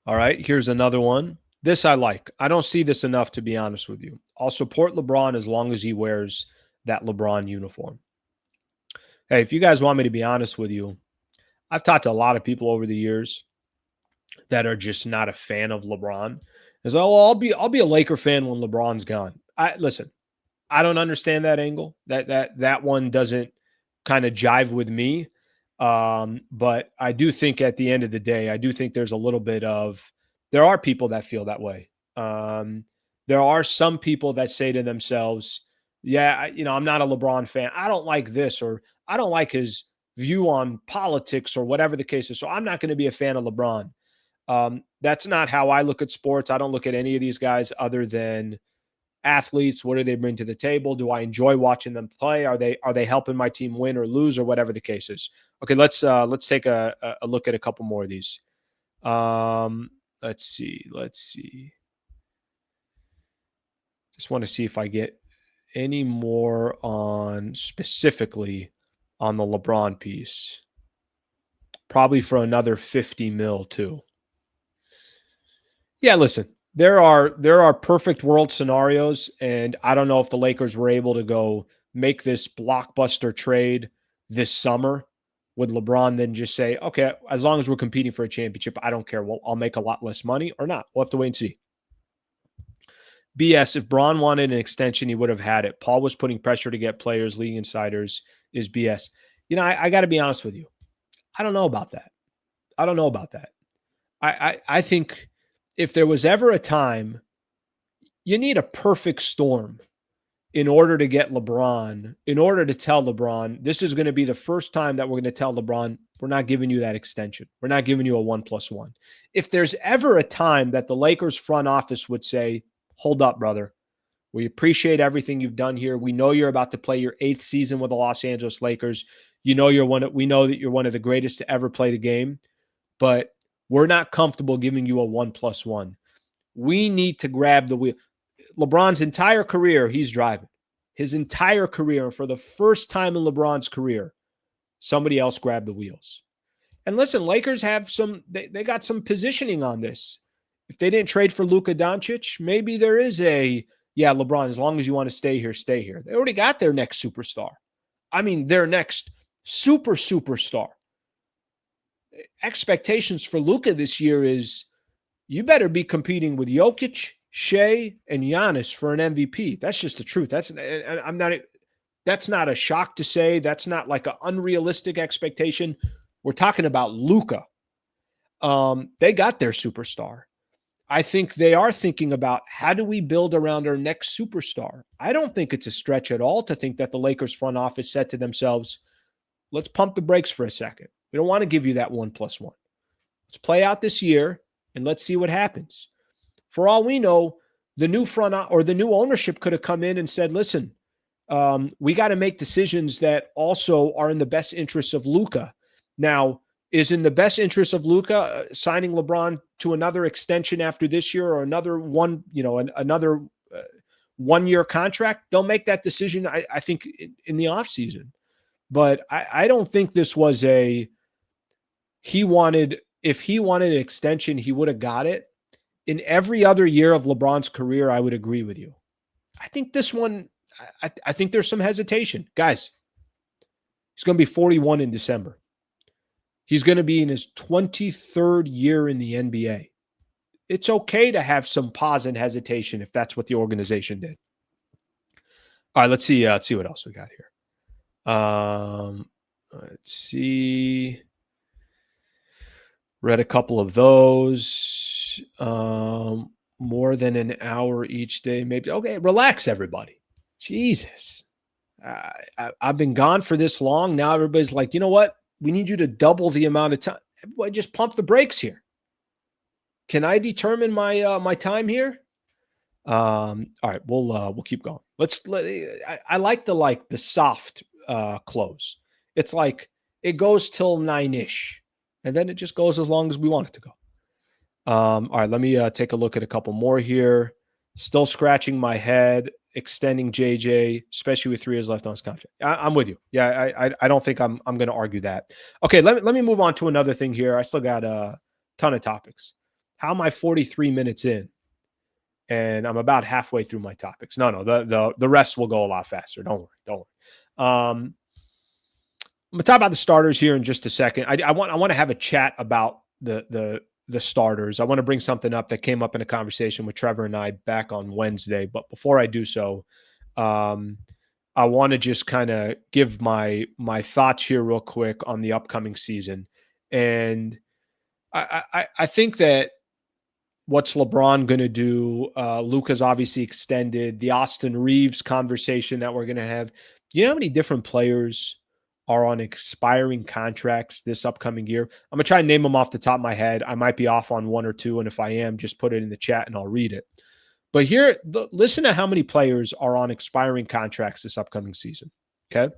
All right, here's another one. This I like. I don't see this enough, to be honest with you. I'll support LeBron as long as he wears that LeBron uniform. Hey, if you guys want me to be honest with you, I've talked to a lot of people over the years that are just not a fan of LeBron. It's like, I'll be a Laker fan when LeBron's gone. Listen, I don't understand that angle. That one doesn't kind of jive with me. But I do think at the end of the day, I do think there's a little bit of, there are people that feel that way. There are some people that say to themselves, yeah, I'm not a LeBron fan. I don't like this, or I don't like his view on politics, or whatever the case is. So I'm not going to be a fan of LeBron. That's not how I look at sports. I don't look at any of these guys other than athletes. What do they bring to the table? Do I enjoy watching them play? Are they helping my team win or lose, or whatever the case is? Okay, let's take a look at a couple more of these. Let's see. Just want to see if I get any more on specifically on the LeBron piece. Probably for another 50 mil too. Yeah, listen. There are perfect world scenarios, and I don't know if the Lakers were able to go make this blockbuster trade this summer with LeBron, then just say, okay, as long as we're competing for a championship, I don't care. Well, I'll make a lot less money or not. We'll have to wait and see. BS, if Bron wanted an extension, he would have had it. Paul was putting pressure to get players, league insiders is BS. I got to be honest with you. I don't know about that. I think if there was ever a time, you need a perfect storm in order to get LeBron, in order to tell LeBron, this is going to be the first time that we're going to tell LeBron, we're not giving you that extension. We're not giving you a 1+1. If there's ever a time that the Lakers front office would say, hold up, brother, we appreciate everything you've done here. We know you're about to play your 8th season with the Los Angeles Lakers. We know that you're one of the greatest to ever play the game, but we're not comfortable giving you a 1+1. We need to grab the wheel. LeBron's entire career, he's driving. His entire career, and for the first time in LeBron's career, somebody else grabbed the wheels. And listen, Lakers have they got some positioning on this. If they didn't trade for Luka Doncic, maybe there is LeBron, as long as you want to stay here, stay here. They already got their next superstar. I mean, their next superstar. Expectations for Luka this year is you better be competing with Jokic, Shea, and Giannis for an MVP. That's just the truth. That's not a shock to say. That's not like an unrealistic expectation. We're talking about Luka. They got their superstar. I think they are thinking about how do we build around our next superstar. I don't think it's a stretch at all to think that the Lakers front office said to themselves, let's pump the brakes for a second. We don't want to give you that 1+1. Let's play out this year and let's see what happens. For all we know, the new ownership could have come in and said, listen, we got to make decisions that also are in the best interests of Luka. Now, is in the best interest of Luka signing LeBron to another extension after this year or another one-year contract? They'll make that decision, I think, in the offseason. But I don't think this was if he wanted an extension, he would have got it. In every other year of LeBron's career, I would agree with you. I think this one, I think there's some hesitation. Guys, he's going to be 41 in December. He's going to be in his 23rd year in the NBA. It's okay to have some pause and hesitation if that's what the organization did. All right, let's see what else we got here. Let's see. Read a couple of those. More than an hour each day, maybe. Okay, relax, everybody. Jesus. I've been gone for this long. Now everybody's like, you know what? We need you to double the amount of time. Everybody just pump the brakes here. Can I determine my time here? All right, we'll keep going. I like the soft close. It's like it goes till 9-ish, and then it just goes as long as we want it to go. All right, let me take a look at a couple more here. Still scratching my head, extending JJ, especially with 3 years left on his contract. I'm with you. Yeah, I don't think I'm going to argue that. Okay, let me move on to another thing here. I still got a ton of topics. How am I 43 minutes in? And I'm about halfway through my topics. No, the rest will go a lot faster. Don't worry. I'm going to talk about the starters here in just a second. I want to have a chat about the starters. I want to bring something up that came up in a conversation with Trevor and I back on Wednesday. But before I do so, I want to just kind of give my thoughts here real quick on the upcoming season. And I think that what's LeBron going to do? Luka's obviously extended. The Austin Reeves conversation that we're going to have. You know how many different players are on expiring contracts this upcoming year? I'm going to try and name them off the top of my head. I might be off on one or two, and if I am, just put it in the chat and I'll read it. But here, listen to how many players are on expiring contracts this upcoming season, okay?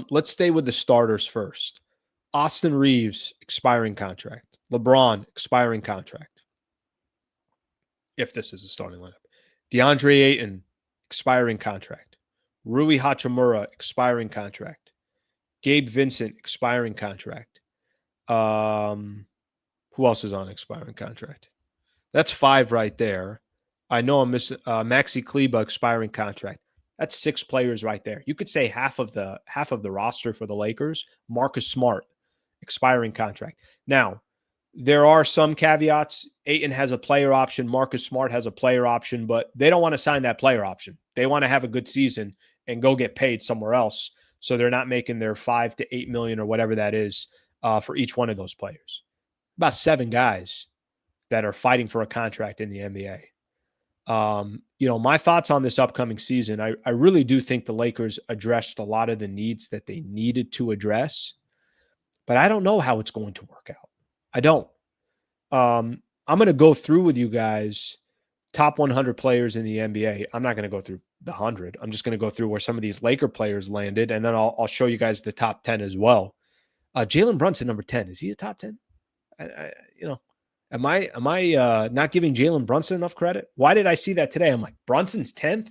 Let's stay with the starters first. Austin Reeves, expiring contract. LeBron, expiring contract. If this is a starting lineup. DeAndre Ayton, expiring contract. Rui Hachimura, expiring contract. Gabe Vincent, expiring contract. Who else is on expiring contract? That's 5 right there. I know I'm missing Maxi Kleber, expiring contract. That's 6 players right there. You could say half of the roster for the Lakers. Marcus Smart, expiring contract. Now, there are some caveats. Ayton has a player option. Marcus Smart has a player option, but they don't want to sign that player option. They want to have a good season and go get paid somewhere else, so they're not making their $5 to $8 million or whatever that is for each one of those players. About 7 guys that are fighting for a contract in the NBA. My thoughts on this upcoming season, I really do think the Lakers addressed a lot of the needs that they needed to address, but I don't know how it's going to work out. I don't. I'm going to go through with you guys top 100 players in the NBA. I'm not going to go through the 100. I'm just going to go through where some of these Laker players landed, and then I'll show you guys the top 10 as well. Jalen Brunson, number 10. Is he a top 10? Am I not giving Jalen Brunson enough credit? Why did I see that today? I'm like, Brunson's 10th?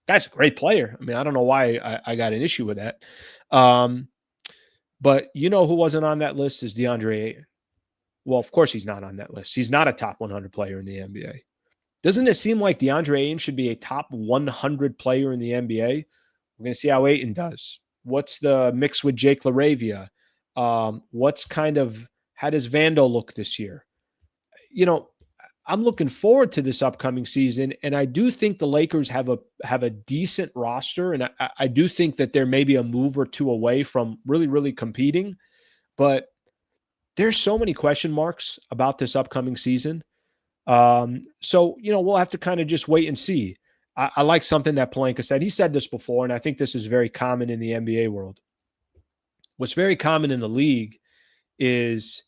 Guy's a great player. I mean, I don't know why I got an issue with that. But who wasn't on that list is DeAndre Ayton. Well, of course he's not on that list. He's not a top 100 player in the NBA. Doesn't it seem like DeAndre Ayton should be a top 100 player in the NBA? We're going to see how Ayton does. What's the mix with Jake LaRavia? How does Vando look this year? I'm looking forward to this upcoming season, and I do think the Lakers have a decent roster, and I do think that there may be a move or two away from really, really competing, but there's so many question marks about this upcoming season. So we'll have to kind of just wait and see. I like something that Pelinka said. He said this before, and I think this is very common in the NBA world. What's very common in the league is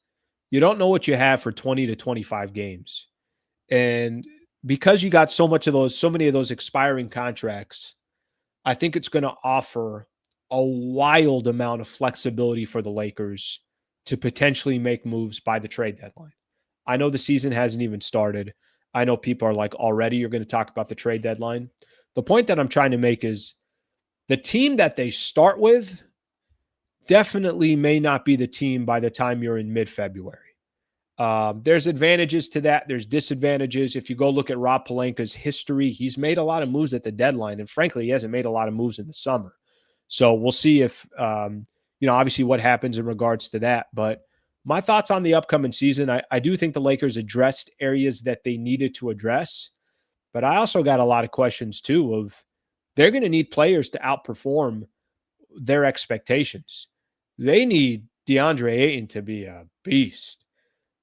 you don't know what you have for 20 to 25 games. And because you got so many of those expiring contracts, I think it's going to offer a wild amount of flexibility for the Lakers to potentially make moves by the trade deadline. I know the season hasn't even started. I know people are like, already you're going to talk about the trade deadline. The point that I'm trying to make is the team that they start with definitely may not be the team by the time you're in mid-February. There's advantages to that. There's disadvantages. If you go look at Rob Pelinka's history, he's made a lot of moves at the deadline. And frankly, he hasn't made a lot of moves in the summer. So we'll see if, obviously what happens in regards to that. But my thoughts on the upcoming season, I do think the Lakers addressed areas that they needed to address. But I also got a lot of questions too of they're going to need players to outperform their expectations. They need DeAndre Ayton to be a beast.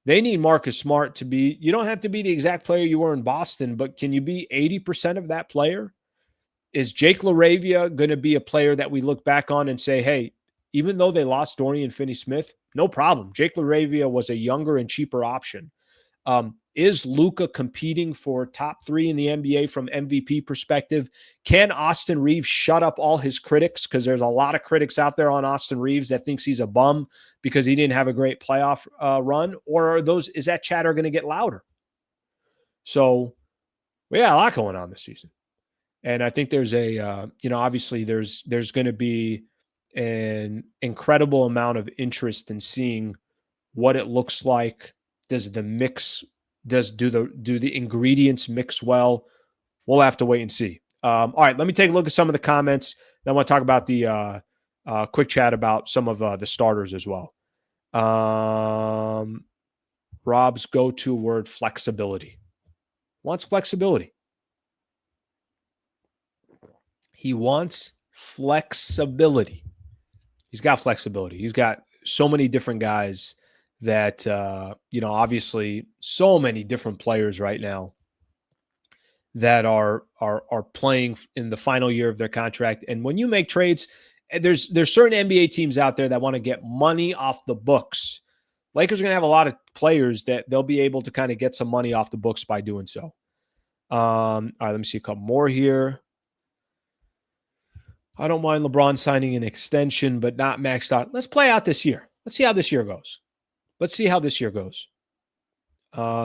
They need Marcus Smart to be, you don't have to be the exact player you were in Boston, but can you be 80% of that player? Is Jake LaRavia going to be a player that we look back on and say, hey, even though they lost Dorian Finney-Smith, no problem. Jake LaRavia was a younger and cheaper option. Is Luka competing for top 3 in the NBA from MVP perspective? Can Austin Reeves shut up all his critics? Because there's a lot of critics out there on Austin Reeves that thinks he's a bum because he didn't have a great playoff run. Or is that chatter going to get louder? So we got a lot going on this season. And I think there's obviously there's going to be an incredible amount of interest in seeing what it looks like. Does the mix, do the ingredients mix well? We'll have to wait and see. All right, let me take a look at some of the comments. Then I want to talk about the quick chat about some of the starters as well. Rob's go-to word, flexibility. Wants flexibility. He wants flexibility. He's got flexibility. He's got so many different guys that, obviously so many different players right now that are playing in the final year of their contract. And when you make trades, there's certain NBA teams out there that want to get money off the books. Lakers are going to have a lot of players that they'll be able to kind of get some money off the books by doing so. All right, let me see a couple more here. I don't mind LeBron signing an extension, but not maxed out. Let's play out this year. Let's see how this year goes.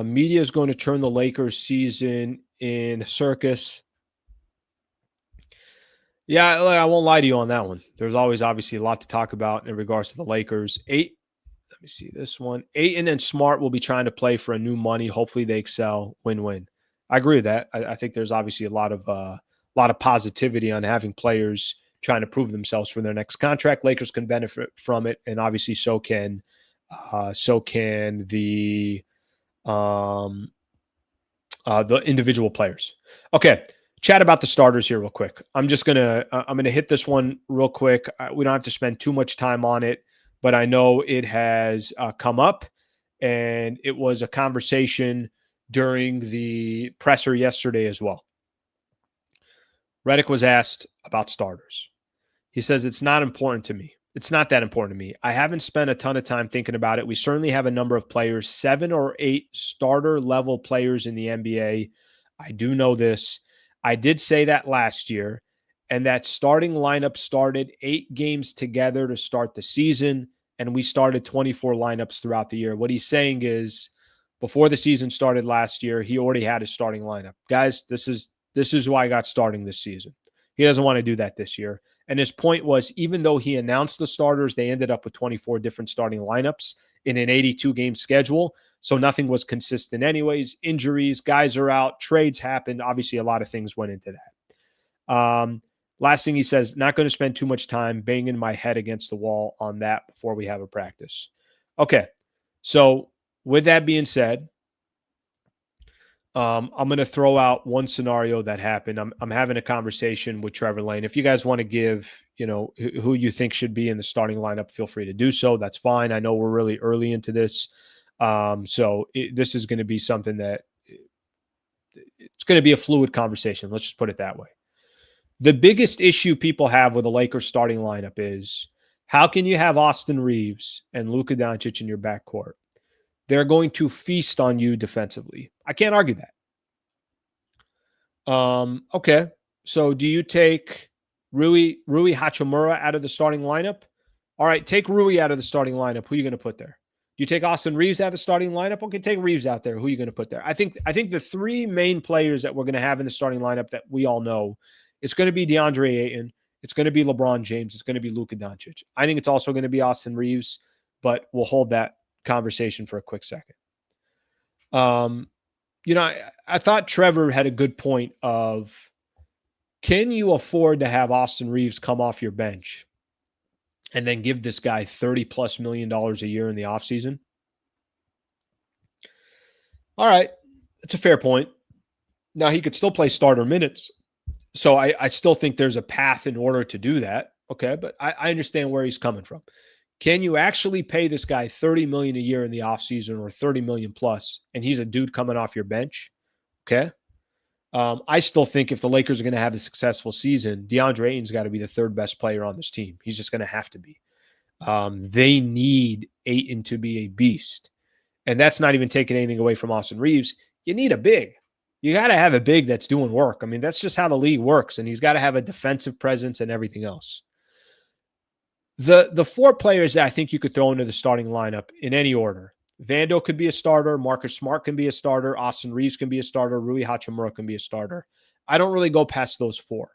Media is going to turn the Lakers season in circus. Yeah, I won't lie to you on that one. There's always obviously a lot to talk about in regards to the Lakers. Let me see this one. Ayton and Smart will be trying to play for a new money. Hopefully they excel. Win-win. I agree with that. I think there's obviously a lot of positivity on having players trying to prove themselves for their next contract. Lakers can benefit from it, and obviously so can the individual players. Okay, chat about the starters here real quick. I'm gonna hit this one real quick. We don't have to spend too much time on it, but I know it has come up, and it was a conversation during the presser yesterday as well. Redick was asked about starters. He says, it's not important to me. It's not that important to me. I haven't spent a ton of time thinking about it. We certainly have a number of players, 7 or 8 starter level players in the NBA. I do know this. I did say that last year, and that starting lineup started 8 games together to start the season, and we started 24 lineups throughout the year. What he's saying is, before the season started last year, he already had his starting lineup. Guys, this is who I got starting this season. He doesn't want to do that this year. And his point was, even though he announced the starters, they ended up with 24 different starting lineups in an 82-game schedule. So nothing was consistent anyways. Injuries, guys are out, trades happened. Obviously, a lot of things went into that. Last thing he says, not going to spend too much time banging my head against the wall on that before we have a practice. Okay, so with that being said, I'm going to throw out one scenario that happened. I'm having a conversation with Trevor Lane. If you guys want to give, who you think should be in the starting lineup, feel free to do so. That's fine. I know we're really early into this. This is going to be something that it's going to be a fluid conversation. Let's just put it that way. The biggest issue people have with the Lakers starting lineup is, how can you have Austin Reeves and Luka Doncic in your backcourt? They're going to feast on you defensively. I can't argue that. Okay. So do you take Rui Hachimura out of the starting lineup? All right, take Rui out of the starting lineup. Who are you going to put there? Do you take Austin Reeves out of the starting lineup? Okay, take Reeves out there. Who are you going to put there? I think the 3 main players that we're going to have in the starting lineup that we all know, it's going to be DeAndre Ayton. It's going to be LeBron James. It's going to be Luka Doncic. I think it's also going to be Austin Reeves, but we'll hold that conversation for a quick second. I thought Trevor had a good point of, can you afford to have Austin Reeves come off your bench and then give this guy $30+ million a year in the offseason? All right. It's a fair point. Now, he could still play starter minutes. So I still think there's a path in order to do that. Okay. But I understand where he's coming from. Can you actually pay this guy $30 million a year in the offseason, or $30 million plus, and he's a dude coming off your bench? Okay. I still think if the Lakers are going to have a successful season, DeAndre Ayton's got to be the 3rd best player on this team. He's just going to have to be. They need Ayton to be a beast. And that's not even taking anything away from Austin Reeves. You need a big. You got to have a big that's doing work. I mean, that's just how the league works. And he's got to have a defensive presence and everything else. The 4 players that I think you could throw into the starting lineup in any order: Vando could be a starter, Marcus Smart can be a starter, Austin Reeves can be a starter, Rui Hachimura can be a starter. I don't really go past those 4.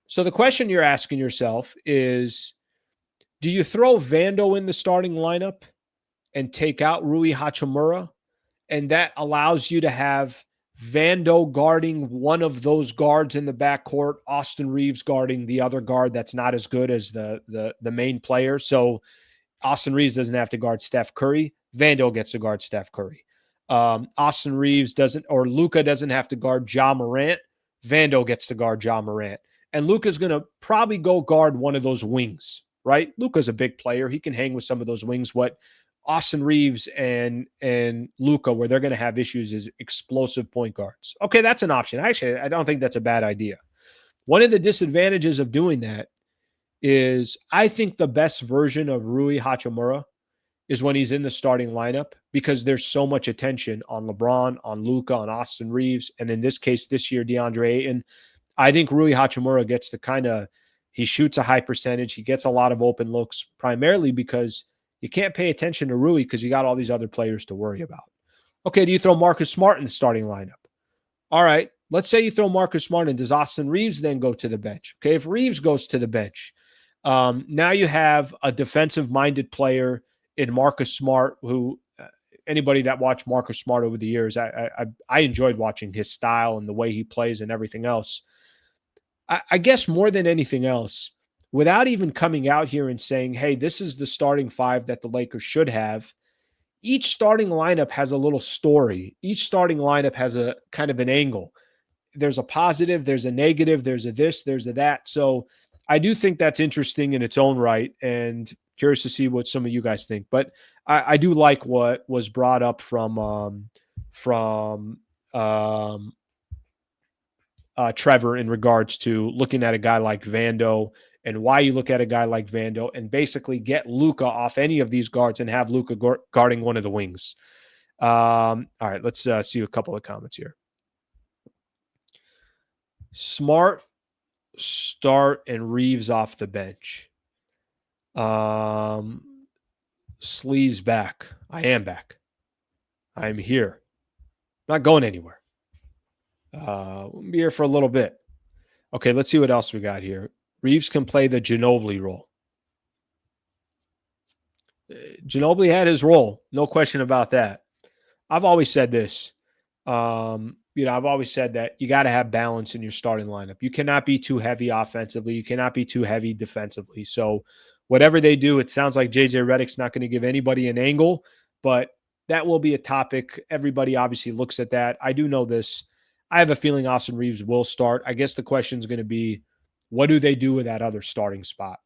So the question you're asking yourself is, do you throw Vando in the starting lineup and take out Rui Hachimura, and that allows you to have Vando guarding one of those guards in the backcourt, Austin Reeves guarding the other guard that's not as good as the main player? So Austin Reeves doesn't have to guard Steph Curry. Vando gets to guard Steph Curry. Austin Reeves doesn't, or Luka doesn't have to guard Ja Morant. Vando gets to guard Ja Morant. And Luka's going to probably go guard one of those wings, right? Luka's a big player. He can hang with some of those wings. What Austin Reeves and Luka, where they're going to have issues, is explosive point guards. Okay, that's an option. Actually, I don't think that's a bad idea. One of the disadvantages of doing that is, I think the best version of Rui Hachimura is when he's in the starting lineup, because there's so much attention on LeBron, on Luka, on Austin Reeves, and in this case, this year, DeAndre Ayton. I think Rui Hachimura gets to he shoots a high percentage. He gets a lot of open looks, primarily because you can't pay attention to Rui because you got all these other players to worry about. Okay, do you throw Marcus Smart in the starting lineup? All right, let's say you throw Marcus Smart in. Does Austin Reeves then go to the bench? Okay, if Reeves goes to the bench, now you have a defensive-minded player in Marcus Smart, who anybody that watched Marcus Smart over the years, I enjoyed watching his style and the way he plays and everything else. I guess more than anything else, without even coming out here and saying, hey, this is the starting 5 that the Lakers should have, each starting lineup has a little story. Each starting lineup has a kind of an angle. There's a positive, there's a negative, there's a this, there's a that. So I do think that's interesting in its own right, and curious to see what some of you guys think. But I do like what was brought up from from Trevor in regards to looking at a guy like Vando and why you look at a guy like Vando and basically get Luka off any of these guards and have Luka guarding one of the wings. All right, let's see a couple of comments here. Smart start and Reeves off the bench. Slee's back. I am back. I'm here. Not going anywhere. We'll be here for a little bit. Okay, let's see what else we got here. Reeves can play the Ginobili role. Ginobili had his role. No question about that. I've always said this. I've always said that you got to have balance in your starting lineup. You cannot be too heavy offensively. You cannot be too heavy defensively. So whatever they do, it sounds like JJ Redick's not going to give anybody an angle, but that will be a topic. Everybody obviously looks at that. I do know this. I have a feeling Austin Reeves will start. I guess the question is going to be, what do they do with that other starting spot?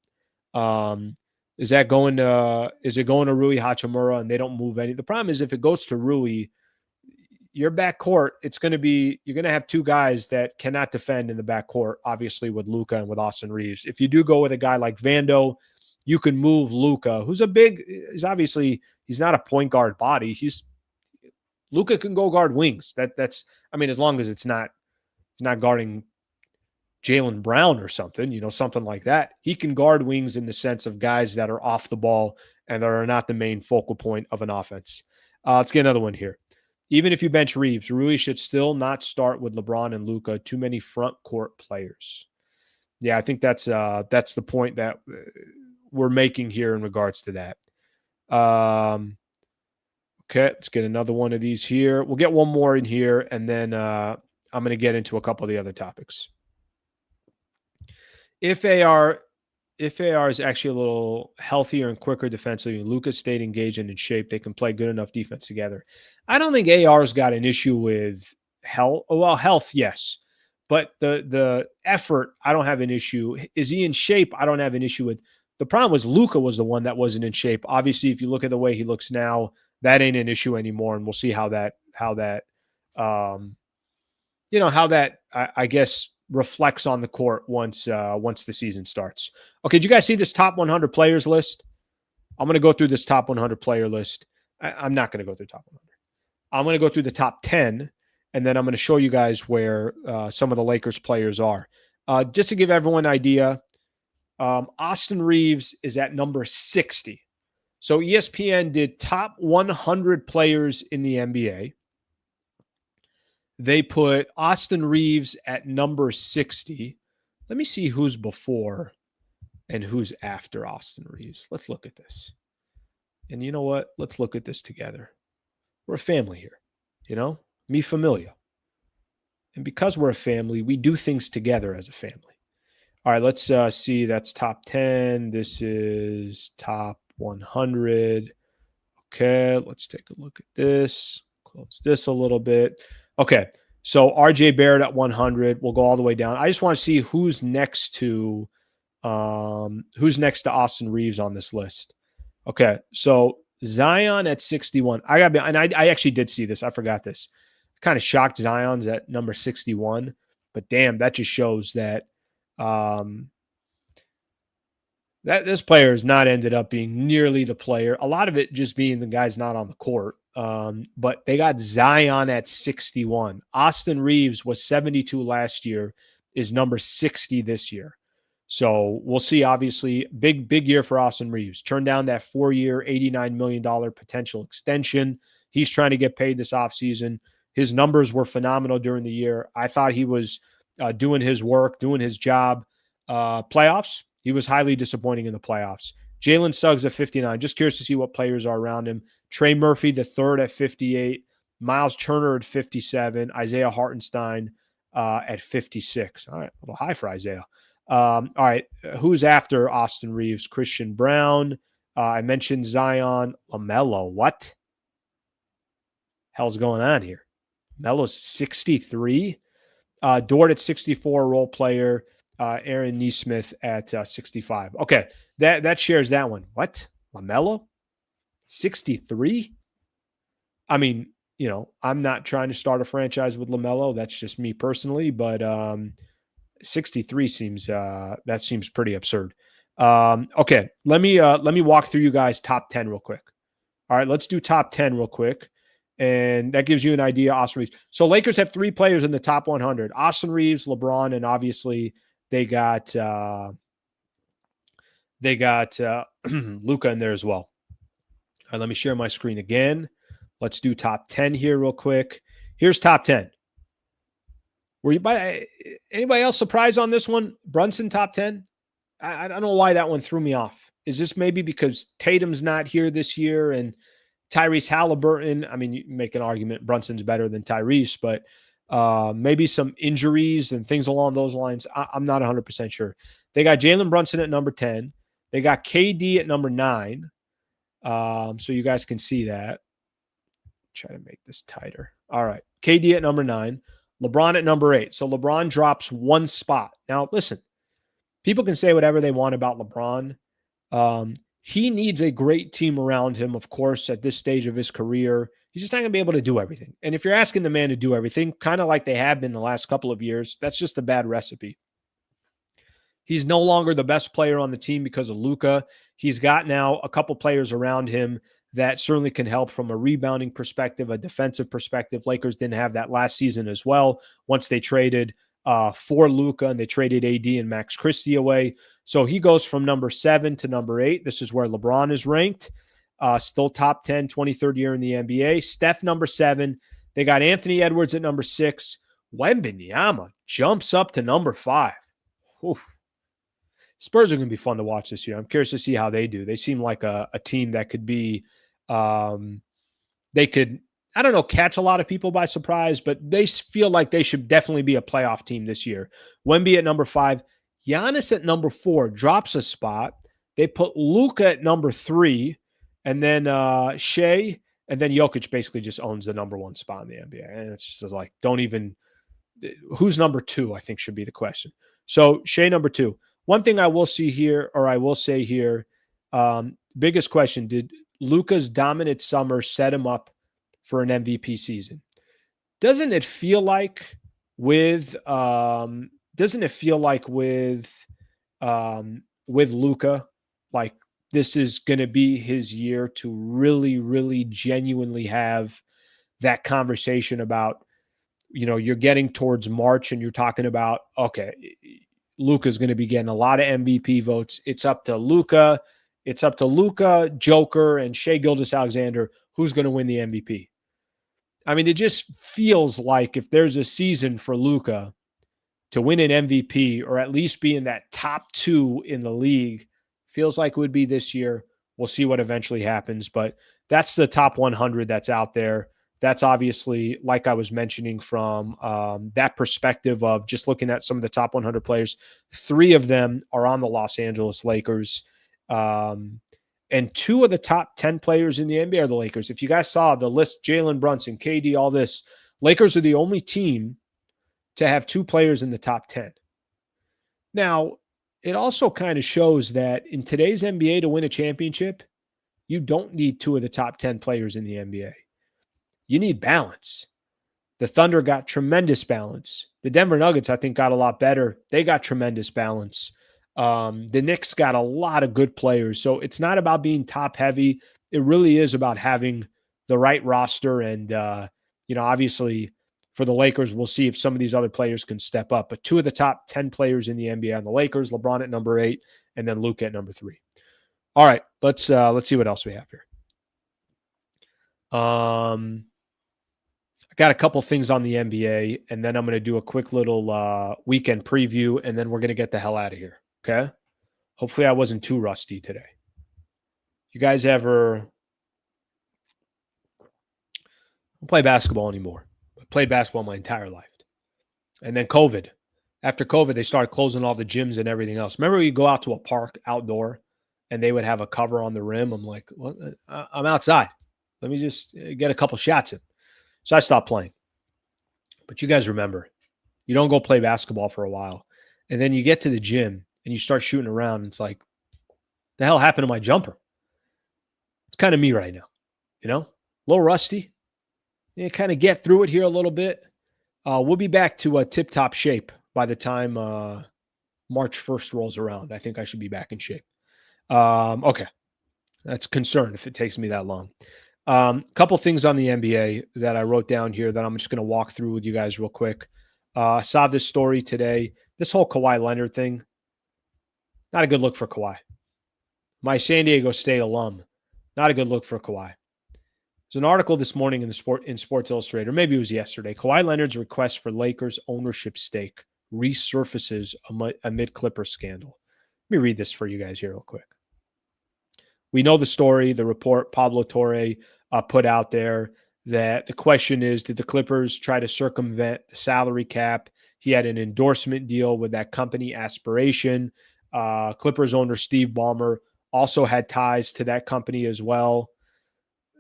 Is it going to Rui Hachimura and they don't move any? The problem is if it goes to Rui, your backcourt, you're going to have two guys that cannot defend in the backcourt, obviously with Luka and with Austin Reeves. If you do go with a guy like Vando, you can move Luka, he's not a point guard body. Luka can go guard wings. That's as long as it's not guarding Jaylen Brown or something, something like that. He can guard wings in the sense of guys that are off the ball and that are not the main focal point of an offense. Let's get another one here. Even if you bench Reeves, Rui should still not start with LeBron and Luka. Too many front court players. Yeah, I think that's the point that we're making here in regards to that. Okay, let's get another one of these here. We'll get one more in here, and then I'm going to get into a couple of the other topics. If AR is actually a little healthier and quicker defensively, Luka stayed engaged and in shape, they can play good enough defense together. I don't think AR's got an issue with health. Well, health, yes. But the effort, I don't have an issue. Is he in shape? I don't have an issue with. The problem was Luka was the one that wasn't in shape. Obviously, if you look at the way he looks now, that ain't an issue anymore. And we'll see how that I guess reflects on the court once the season starts. Okay, did you guys see this top 100 players list? I'm going to go through this top 100 player list. I'm not going to go through top 100. I'm going to go through the top 10, and then I'm going to show you guys where some of the Lakers players are. Just to give everyone an idea, Austin Reeves is at number 60. So ESPN did top 100 players in the NBA. They put Austin Reeves at number 60. Let me see who's before and who's after Austin Reeves. Let's look at this. And you know what? Let's look at this together. We're a family here, mi familia. And because we're a family, we do things together as a family. All right, let's see. That's top 10. This is top 100. Okay, let's take a look at this. Close this a little bit. Okay, so RJ Barrett at 100. We'll go all the way down. I just want to see who's next to Austin Reeves on this list. Okay, so Zion at 61. I actually did see this. I forgot this. Kind of shocked Zion's at number 61, but damn, that just shows that that this player has not ended up being nearly the player. A lot of it just being the guy's not on the court. But they got Zion at 61. Austin Reeves was 72 last year, is number 60 this year. So we'll see, obviously, big year for Austin Reeves. Turned down that 4-year, $89 million potential extension. He's trying to get paid this offseason. His numbers were phenomenal during the year. I thought he was doing his work, doing his job. Playoffs, he was highly disappointing in the playoffs. Jalen Suggs at 59. Just curious to see what players are around him. Trey Murphy, the third at 58. Miles Turner at 57. Isaiah Hartenstein at 56. All right, a little high for Isaiah. All right, who's after Austin Reeves? Christian Brown. I mentioned Zion. LaMelo. What? Hell's going on here? Melo's 63. Dort at 64, role player. Aaron Nesmith at 65. Okay, that shares that one. What? LaMelo? 63? I mean, I'm not trying to start a franchise with LaMelo. That's just me personally, but 63 seems that seems pretty absurd. Okay, let me walk through you guys top 10 real quick. All right, let's do top 10 real quick. And that gives you an idea. Austin Reeves. So Lakers have 3 players in the top 100: Austin Reeves, LeBron, and obviously they got Luka in there as well. All right, let me share my screen again. Let's do top 10 here real quick. Here's top 10. Were you by anybody else surprised on this one? Brunson top 10? I don't know why that one threw me off. Is this maybe because Tatum's not here this year and Tyrese Halliburton? I mean, you make an argument Brunson's better than Tyrese, but maybe some injuries and things along those lines. I'm not 100% sure. They got Jalen Brunson at number 10. They got KD at number 9. So you guys can see that. Try to make this tighter. All right. KD at number 9. LeBron at number 8. So LeBron drops 1 spot. Now, listen, people can say whatever they want about LeBron. He needs a great team around him, of course, at this stage of his career. He's just not going to be able to do everything. And if you're asking the man to do everything, kind of like they have been the last couple of years, that's just a bad recipe. He's no longer the best player on the team because of Luka. He's got now a couple players around him that certainly can help from a rebounding perspective, a defensive perspective. Lakers didn't have that last season as well once they traded for Luka and they traded AD and Max Christie away. So he goes from number 7 to number 8. This is where LeBron is ranked. Still top 10, 23rd year in the NBA. Steph, number 7. They got Anthony Edwards at number 6. Wembanyama jumps up to number 5. Oof. Spurs are going to be fun to watch this year. I'm curious to see how they do. They seem like a team that could be, they could, I don't know, catch a lot of people by surprise, but they feel like they should definitely be a playoff team this year. Wemby at number 5. Giannis at number 4 drops a spot. They put Luka at number 3, and then Shea, and then Jokic basically just owns the number 1 spot in the NBA. And it's just like, don't even, who's number 2, I think should be the question. So Shea number 2. One thing I will say here, biggest question, did Luka's dominant summer set him up for an MVP season? Doesn't it feel like with Luka, like this is going to be his year to really, really genuinely have that conversation about, you're getting towards March and you're talking about, okay, Luka's going to be getting a lot of MVP votes. It's up to Luka, Joker, and Shai Gilgeous-Alexander who's going to win the MVP. I mean, it just feels like if there's a season for Luka to win an MVP or at least be in that top 2 in the league, feels like it would be this year. We'll see what eventually happens, but that's the top 100 that's out there. That's obviously, like I was mentioning, from that perspective of just looking at some of the top 100 players. 3 of them are on the Los Angeles Lakers. And 2 of the top 10 players in the NBA are the Lakers. If you guys saw the list, Jalen Brunson, KD, all this, Lakers are the only team to have 2 players in the top 10. Now, it also kind of shows that in today's NBA to win a championship, you don't need 2 of the top 10 players in the NBA. You need balance. The Thunder got tremendous balance. The Denver Nuggets, I think, got a lot better. They got tremendous balance. The Knicks got a lot of good players. So it's not about being top heavy. It really is about having the right roster. And, obviously for the Lakers, we'll see if some of these other players can step up. But 2 of the top 10 players in the NBA on the Lakers, LeBron at number 8, and then Luka at number 3. All right, let's see what else we have here. I got a couple things on the NBA, and then I'm going to do a quick little weekend preview, and then we're going to get the hell out of here, okay? Hopefully I wasn't too rusty today. You guys ever don't play basketball anymore. I played basketball my entire life. And then COVID. After COVID, they started closing all the gyms and everything else. Remember you go out to a park outdoor, and they would have a cover on the rim? I'm like, well, I'm outside. Let me just get a couple shots in. So I stopped playing. But you guys remember, you don't go play basketball for a while. And then you get to the gym and you start shooting around. And it's like, the hell happened to my jumper? It's kind of me right now. A little rusty. kind of get through it here a little bit. We'll be back to tip-top shape by the time March 1st rolls around. I think I should be back in shape. Okay. That's a concern if it takes me that long. Couple things on the NBA that I wrote down here that I'm just going to walk through with you guys real quick. Saw this story today. This whole Kawhi Leonard thing, not a good look for Kawhi. My San Diego State alum, not a good look for Kawhi. There's an article this morning in Sports Illustrated, or maybe it was yesterday. Kawhi Leonard's request for Lakers ownership stake resurfaces amid Clippers scandal. Let me read this for you guys here real quick. We know the story, the report Pablo Torre put out there, that the question is, did the Clippers try to circumvent the salary cap? He had an endorsement deal with that company, Aspiration. Clippers owner Steve Ballmer also had ties to that company as well.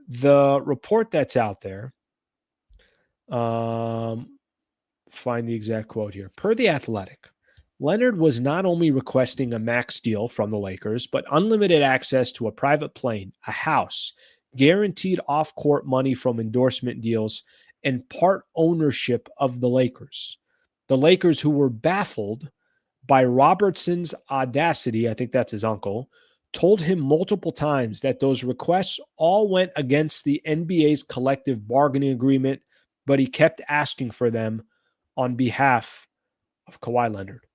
The report that's out there, find the exact quote here. Per The Athletic, Leonard was not only requesting a max deal from the Lakers, but unlimited access to a private plane, a house, guaranteed off-court money from endorsement deals, and part ownership of the Lakers. The Lakers, who were baffled by Robertson's audacity, I think that's his uncle, told him multiple times that those requests all went against the NBA's collective bargaining agreement, but he kept asking for them on behalf of Kawhi Leonard.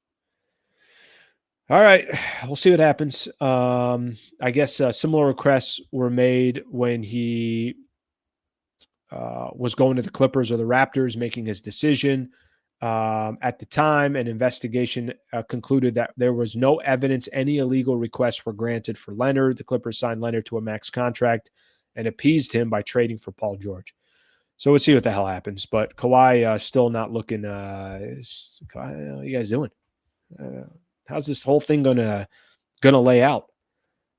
All right, we'll see what happens. I guess similar requests were made when he was going to the Clippers or the Raptors, making his decision. At the time, an investigation concluded that there was no evidence any illegal requests were granted for Leonard. The Clippers signed Leonard to a max contract and appeased him by trading for Paul George. So we'll see what the hell happens. But Kawhi still not looking. What are you guys doing? How's this whole thing gonna lay out?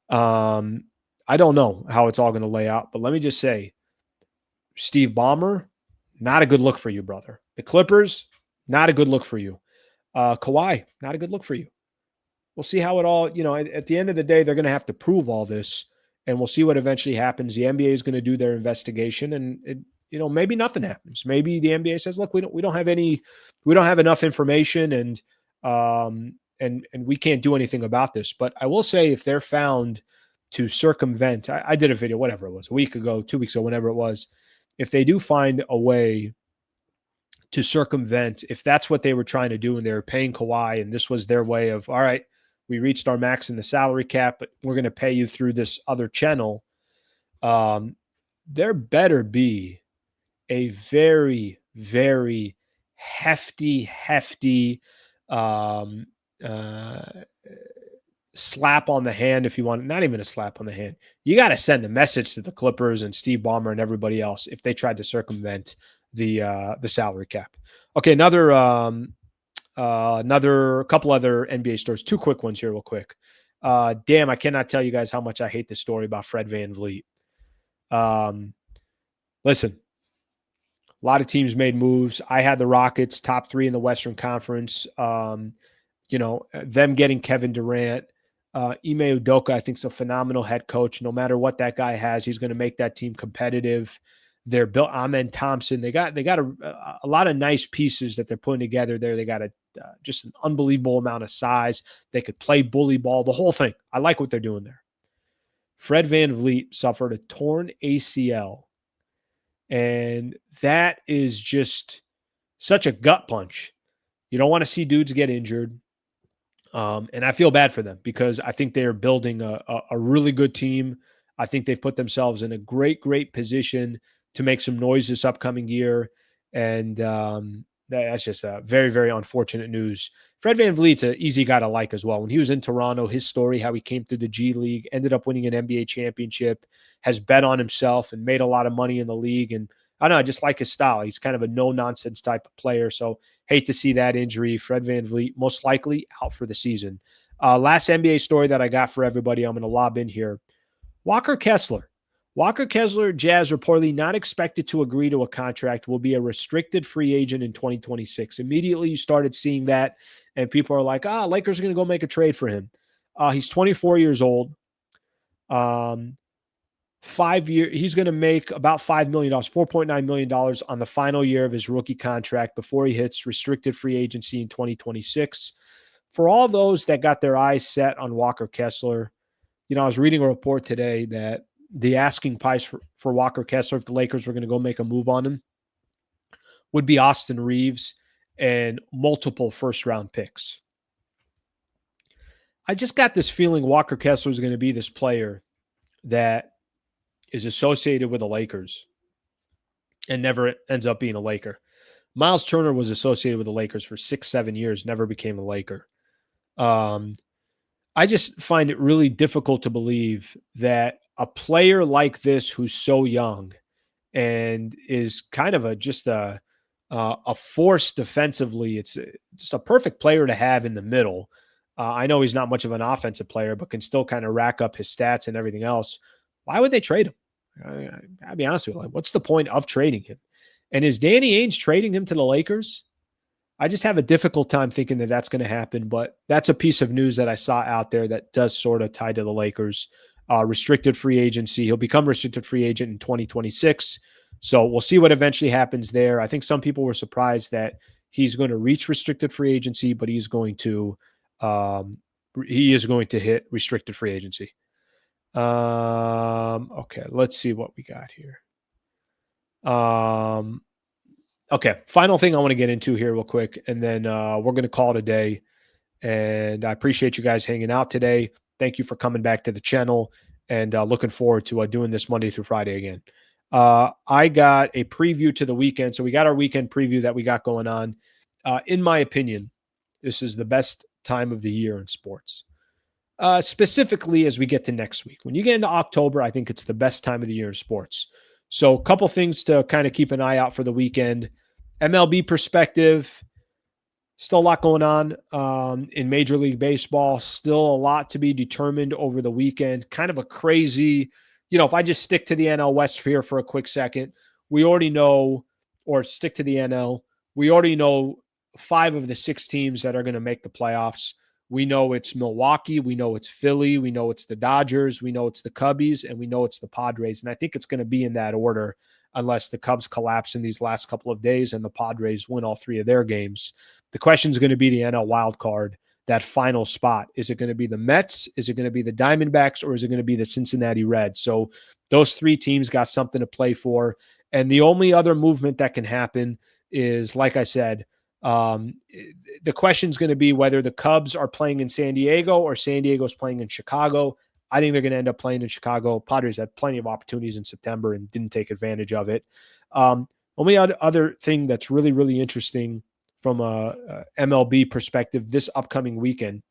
I don't know how it's all gonna lay out, but let me just say, Steve Ballmer, not a good look for you, brother. The Clippers, not a good look for you. Kawhi, not a good look for you. We'll see how it all, at the end of the day, they're going to have to prove all this, and we'll see what eventually happens. The NBA is going to do their investigation, and maybe nothing happens. Maybe the NBA says, look, we don't have enough information, and we can't do anything about this. But I will say, if they're found to circumvent, I did a video, whatever it was, a week ago, 2 weeks ago, whenever it was, if they do find a way to circumvent, if that's what they were trying to do and they were paying Kawhi and this was their way of, all right, we reached our max in the salary cap, but we're going to pay you through this other channel, there better be a very, very hefty slap on the hand, if you want, not even a slap on the hand. You got to send a message to the Clippers and Steve Ballmer and everybody else if they tried to circumvent the salary cap. Okay, another couple other NBA stories. Two quick ones here real quick. Damn, I cannot tell you guys how much I hate this story about Fred VanVleet. Listen, a lot of teams made moves. I had the Rockets top 3 in the Western Conference. Them getting Kevin Durant. Ime Udoka, I think, is a phenomenal head coach. No matter what that guy has, he's going to make that team competitive. They're built. Amen Thompson. They got a lot of nice pieces that they're putting together there. They got just an unbelievable amount of size. They could play bully ball, the whole thing. I like what they're doing there. Fred VanVleet suffered a torn ACL, and that is just such a gut punch. You don't want to see dudes get injured. And I feel bad for them because I think they are building a really good team. I think they've put themselves in a great position to make some noise this upcoming year. And that's just very, very unfortunate news. Fred VanVleet's an easy guy to like as well. When he was in Toronto, his story, how he came through the G League, ended up winning an NBA championship, has bet on himself and made a lot of money in the league. And I don't know, I just like his style. He's kind of a no-nonsense type of player. So hate to see that injury. Fred VanVleet, most likely out for the season. Last NBA story that I got for everybody, I'm going to lob in here. Walker Kessler, Jazz reportedly not expected to agree to a contract, will be a restricted free agent in 2026. Immediately you started seeing that, and people are like, Lakers are going to go make a trade for him. He's 24 years old. 5 year. He's going to make about $5 million, $4.9 million on the final year of his rookie contract before he hits restricted free agency in 2026. For all those that got their eyes set on Walker Kessler, I was reading a report today that the asking price for Walker Kessler, if the Lakers were going to go make a move on him, would be Austin Reeves and multiple first-round picks. I just got this feeling Walker Kessler is going to be this player that is associated with the Lakers and never ends up being a Laker. Miles Turner was associated with the Lakers for 6-7 years, never became a Laker. I just find it really difficult to believe that a player like this who's so young and is kind of a force defensively. It's just a perfect player to have in the middle. I know he's not much of an offensive player, but can still kind of rack up his stats and everything else. Why would they trade him? I'll be honest with you. Like, what's the point of trading him? And is Danny Ainge trading him to the Lakers? I just have a difficult time thinking that that's going to happen, but that's a piece of news that I saw out there that does sort of tie to the Lakers. Restricted free agency. He'll become restricted free agent in 2026. So we'll see what eventually happens there. I think some people were surprised that he's going to reach restricted free agency, but he is going to hit restricted free agency. Okay, let's see what we got here. Okay, final thing I want to get into here real quick, and then we're going to call it a day. And I appreciate you guys hanging out today. Thank you for coming back to the channel, and looking forward to doing this Monday through Friday again. I got a preview to the weekend. So we got our weekend preview that we got going on. In my opinion, this is the best time of the year in sports. Specifically as we get to next week. When you get into October, I think it's the best time of the year in sports. So a couple things to kind of keep an eye out for the weekend. MLB perspective, still a lot going on in Major League Baseball. Still a lot to be determined over the weekend. Kind of a crazy, if I just stick to the NL West here for a quick second, we already know, or stick to the NL, we already know 5 of the 6 teams that are going to make the playoffs. We know it's Milwaukee. We know it's Philly. We know it's the Dodgers. We know it's the Cubbies, and we know it's the Padres. And I think it's going to be in that order unless the Cubs collapse in these last couple of days and the Padres win all 3 of their games. The question is going to be the NL wild card, that final spot. Is it going to be the Mets? Is it going to be the Diamondbacks? Or is it going to be the Cincinnati Reds? So those 3 teams got something to play for. And the only other movement that can happen is, like I said, the question is going to be whether the Cubs are playing in San Diego or San Diego's playing in Chicago. I think they're going to end up playing in Chicago. Padres had plenty of opportunities in September and didn't take advantage of it. Only other thing that's really, really interesting from a MLB perspective this upcoming weekend,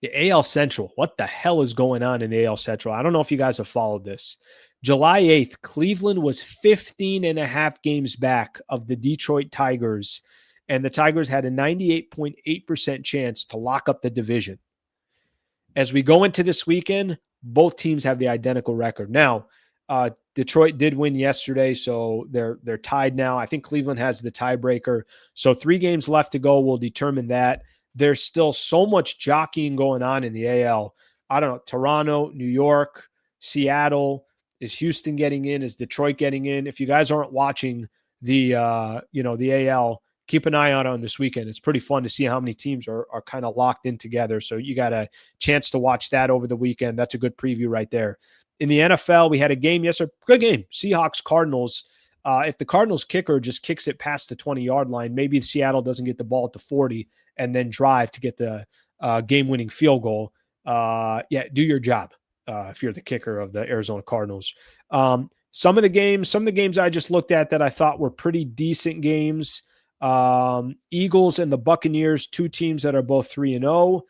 the AL Central. What the hell is going on in the AL Central? I don't know if you guys have followed this. July 8th, Cleveland was 15.5 games back of the Detroit Tigers, and the Tigers had a 98.8% chance to lock up the division. As we go into this weekend, both teams have the identical record. Now, Detroit did win yesterday, so they're tied now. I think Cleveland has the tiebreaker. So 3 games left to go will determine that. There's still so much jockeying going on in the AL. I don't know, Toronto, New York, Seattle. Is Houston getting in? Is Detroit getting in? If you guys aren't watching the AL, keep an eye out on this weekend. It's pretty fun to see how many teams are kind of locked in together. So you got a chance to watch that over the weekend. That's a good preview right there. In the NFL, we had a game yesterday. Good game. Seahawks, Cardinals. If the Cardinals kicker just kicks it past the 20-yard line, maybe Seattle doesn't get the ball at the 40 and then drive to get the game-winning field goal. Do your job. If you're the kicker of the Arizona Cardinals. Some of the games I just looked at that I thought were pretty decent games. Eagles and the Buccaneers, 2 teams that are both 3-0.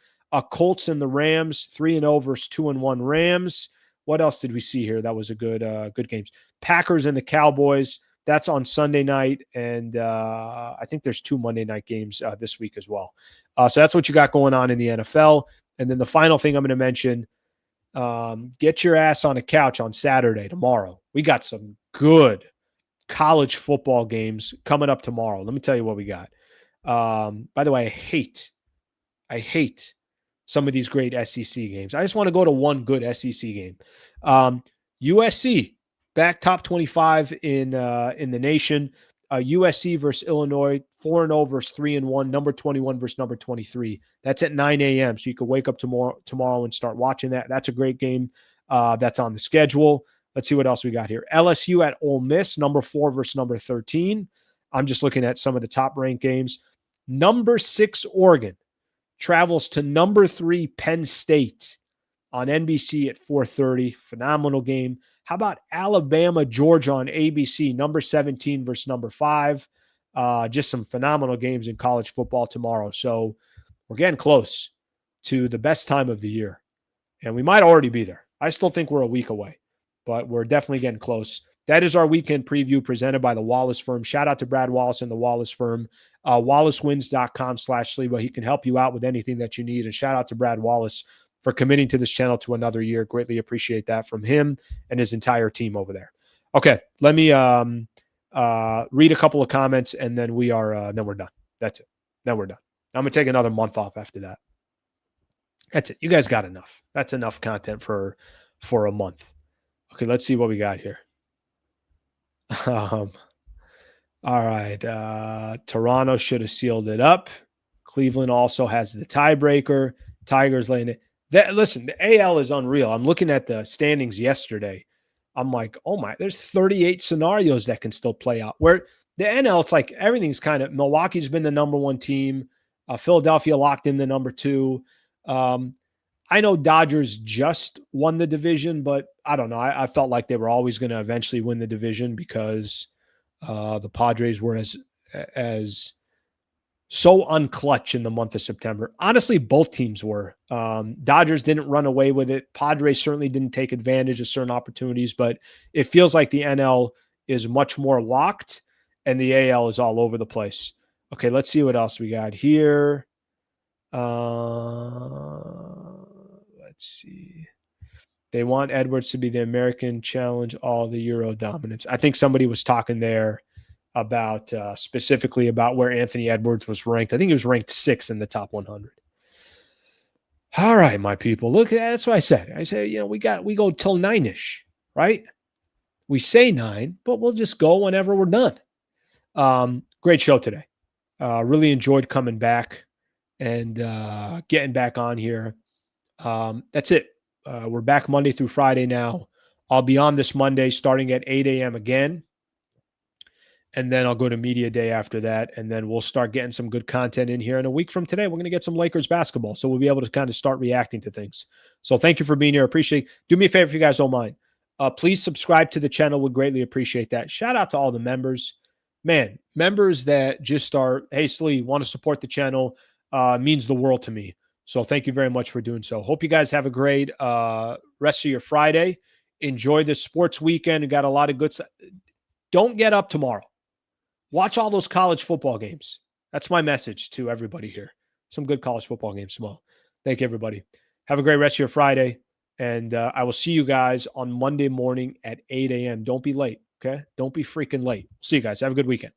Colts and the Rams, 3-0 versus 2-1 Rams. What else did we see here? That was a good games. Packers and the Cowboys. That's on Sunday night, and I think there's 2 Monday night games this week as well. So that's what you got going on in the NFL. And then the final thing I'm going to mention. Get your ass on a couch on Saturday, tomorrow. We got some good college football games coming up tomorrow. Let me tell you what we got. By the way, I hate some of these great SEC games. I just want to go to one good SEC game. USC back top 25 in the nation. USC versus Illinois, 4-0 versus 3-1, number 21 versus number 23. That's at 9 a.m. So you can wake up tomorrow and start watching that. That's a great game. That's on the schedule. Let's see what else we got here. LSU at Ole Miss, number 4 versus number 13. I'm just looking at some of the top ranked games. Number 6 Oregon travels to number 3 Penn State on NBC at 4:30. Phenomenal game. How about Alabama, Georgia on ABC, number 17 versus number 5? Just some phenomenal games in college football tomorrow. So we're getting close to the best time of the year. And we might already be there. I still think we're a week away, but we're definitely getting close. That is our weekend preview presented by the Wallace firm. Shout out to Brad Wallace and the Wallace firm. WallaceWins.com/Sliwa. He can help you out with anything that you need. And shout out to Brad Wallace for committing to this channel to another year. Greatly appreciate that from him and his entire team over there. Okay, let me read a couple of comments, and then then we're done. That's it. Then we're done. I'm going to take another month off after that. That's it. You guys got enough. That's enough content for a month. Okay, let's see what we got here. All right. Toronto should have sealed it up. Cleveland also has the tiebreaker. Tigers laying it. Listen, the AL is unreal. I'm looking at the standings yesterday. I'm like, oh my, there's 38 scenarios that can still play out. Where the NL, it's like everything's kind of, Milwaukee's been the number 1 team. Philadelphia locked in the number 2. I know Dodgers just won the division, but I don't know. I felt like they were always going to eventually win the division because the Padres were as so unclutch in the month of September. Honestly, both teams were. Dodgers didn't run away with it. Padres certainly didn't take advantage of certain opportunities, but it feels like the NL is much more locked and the AL is all over the place. Okay, let's see what else we got here. Let's see. They want Edwards to be the American Challenge, all the Euro dominance. I think somebody was talking there about specifically about where Anthony Edwards was ranked. I think he was ranked 6th in the top 100. All right, my people. Look, that's what I said. I say, we go till 9-ish, right? We say 9, but we'll just go whenever we're done. Great show today. Really enjoyed coming back and getting back on here. That's it. We're back Monday through Friday now. I'll be on this Monday starting at 8 a.m. again. And then I'll go to media day after that. And then we'll start getting some good content in here. And a week from today, we're going to get some Lakers basketball. So we'll be able to kind of start reacting to things. So thank you for being here. Appreciate it. Do me a favor if you guys don't mind. Please subscribe to the channel. Would greatly appreciate that. Shout out to all the members. Man, members that just are, hey, Slee, want to support the channel means the world to me. So thank you very much for doing so. Hope you guys have a great rest of your Friday. Enjoy the sports weekend. You got a lot of good stuff. Don't get up tomorrow. Watch all those college football games. That's my message to everybody here. Some good college football games tomorrow. Thank you, everybody. Have a great rest of your Friday. And I will see you guys on Monday morning at 8 a.m. Don't be late, okay? Don't be freaking late. See you guys. Have a good weekend.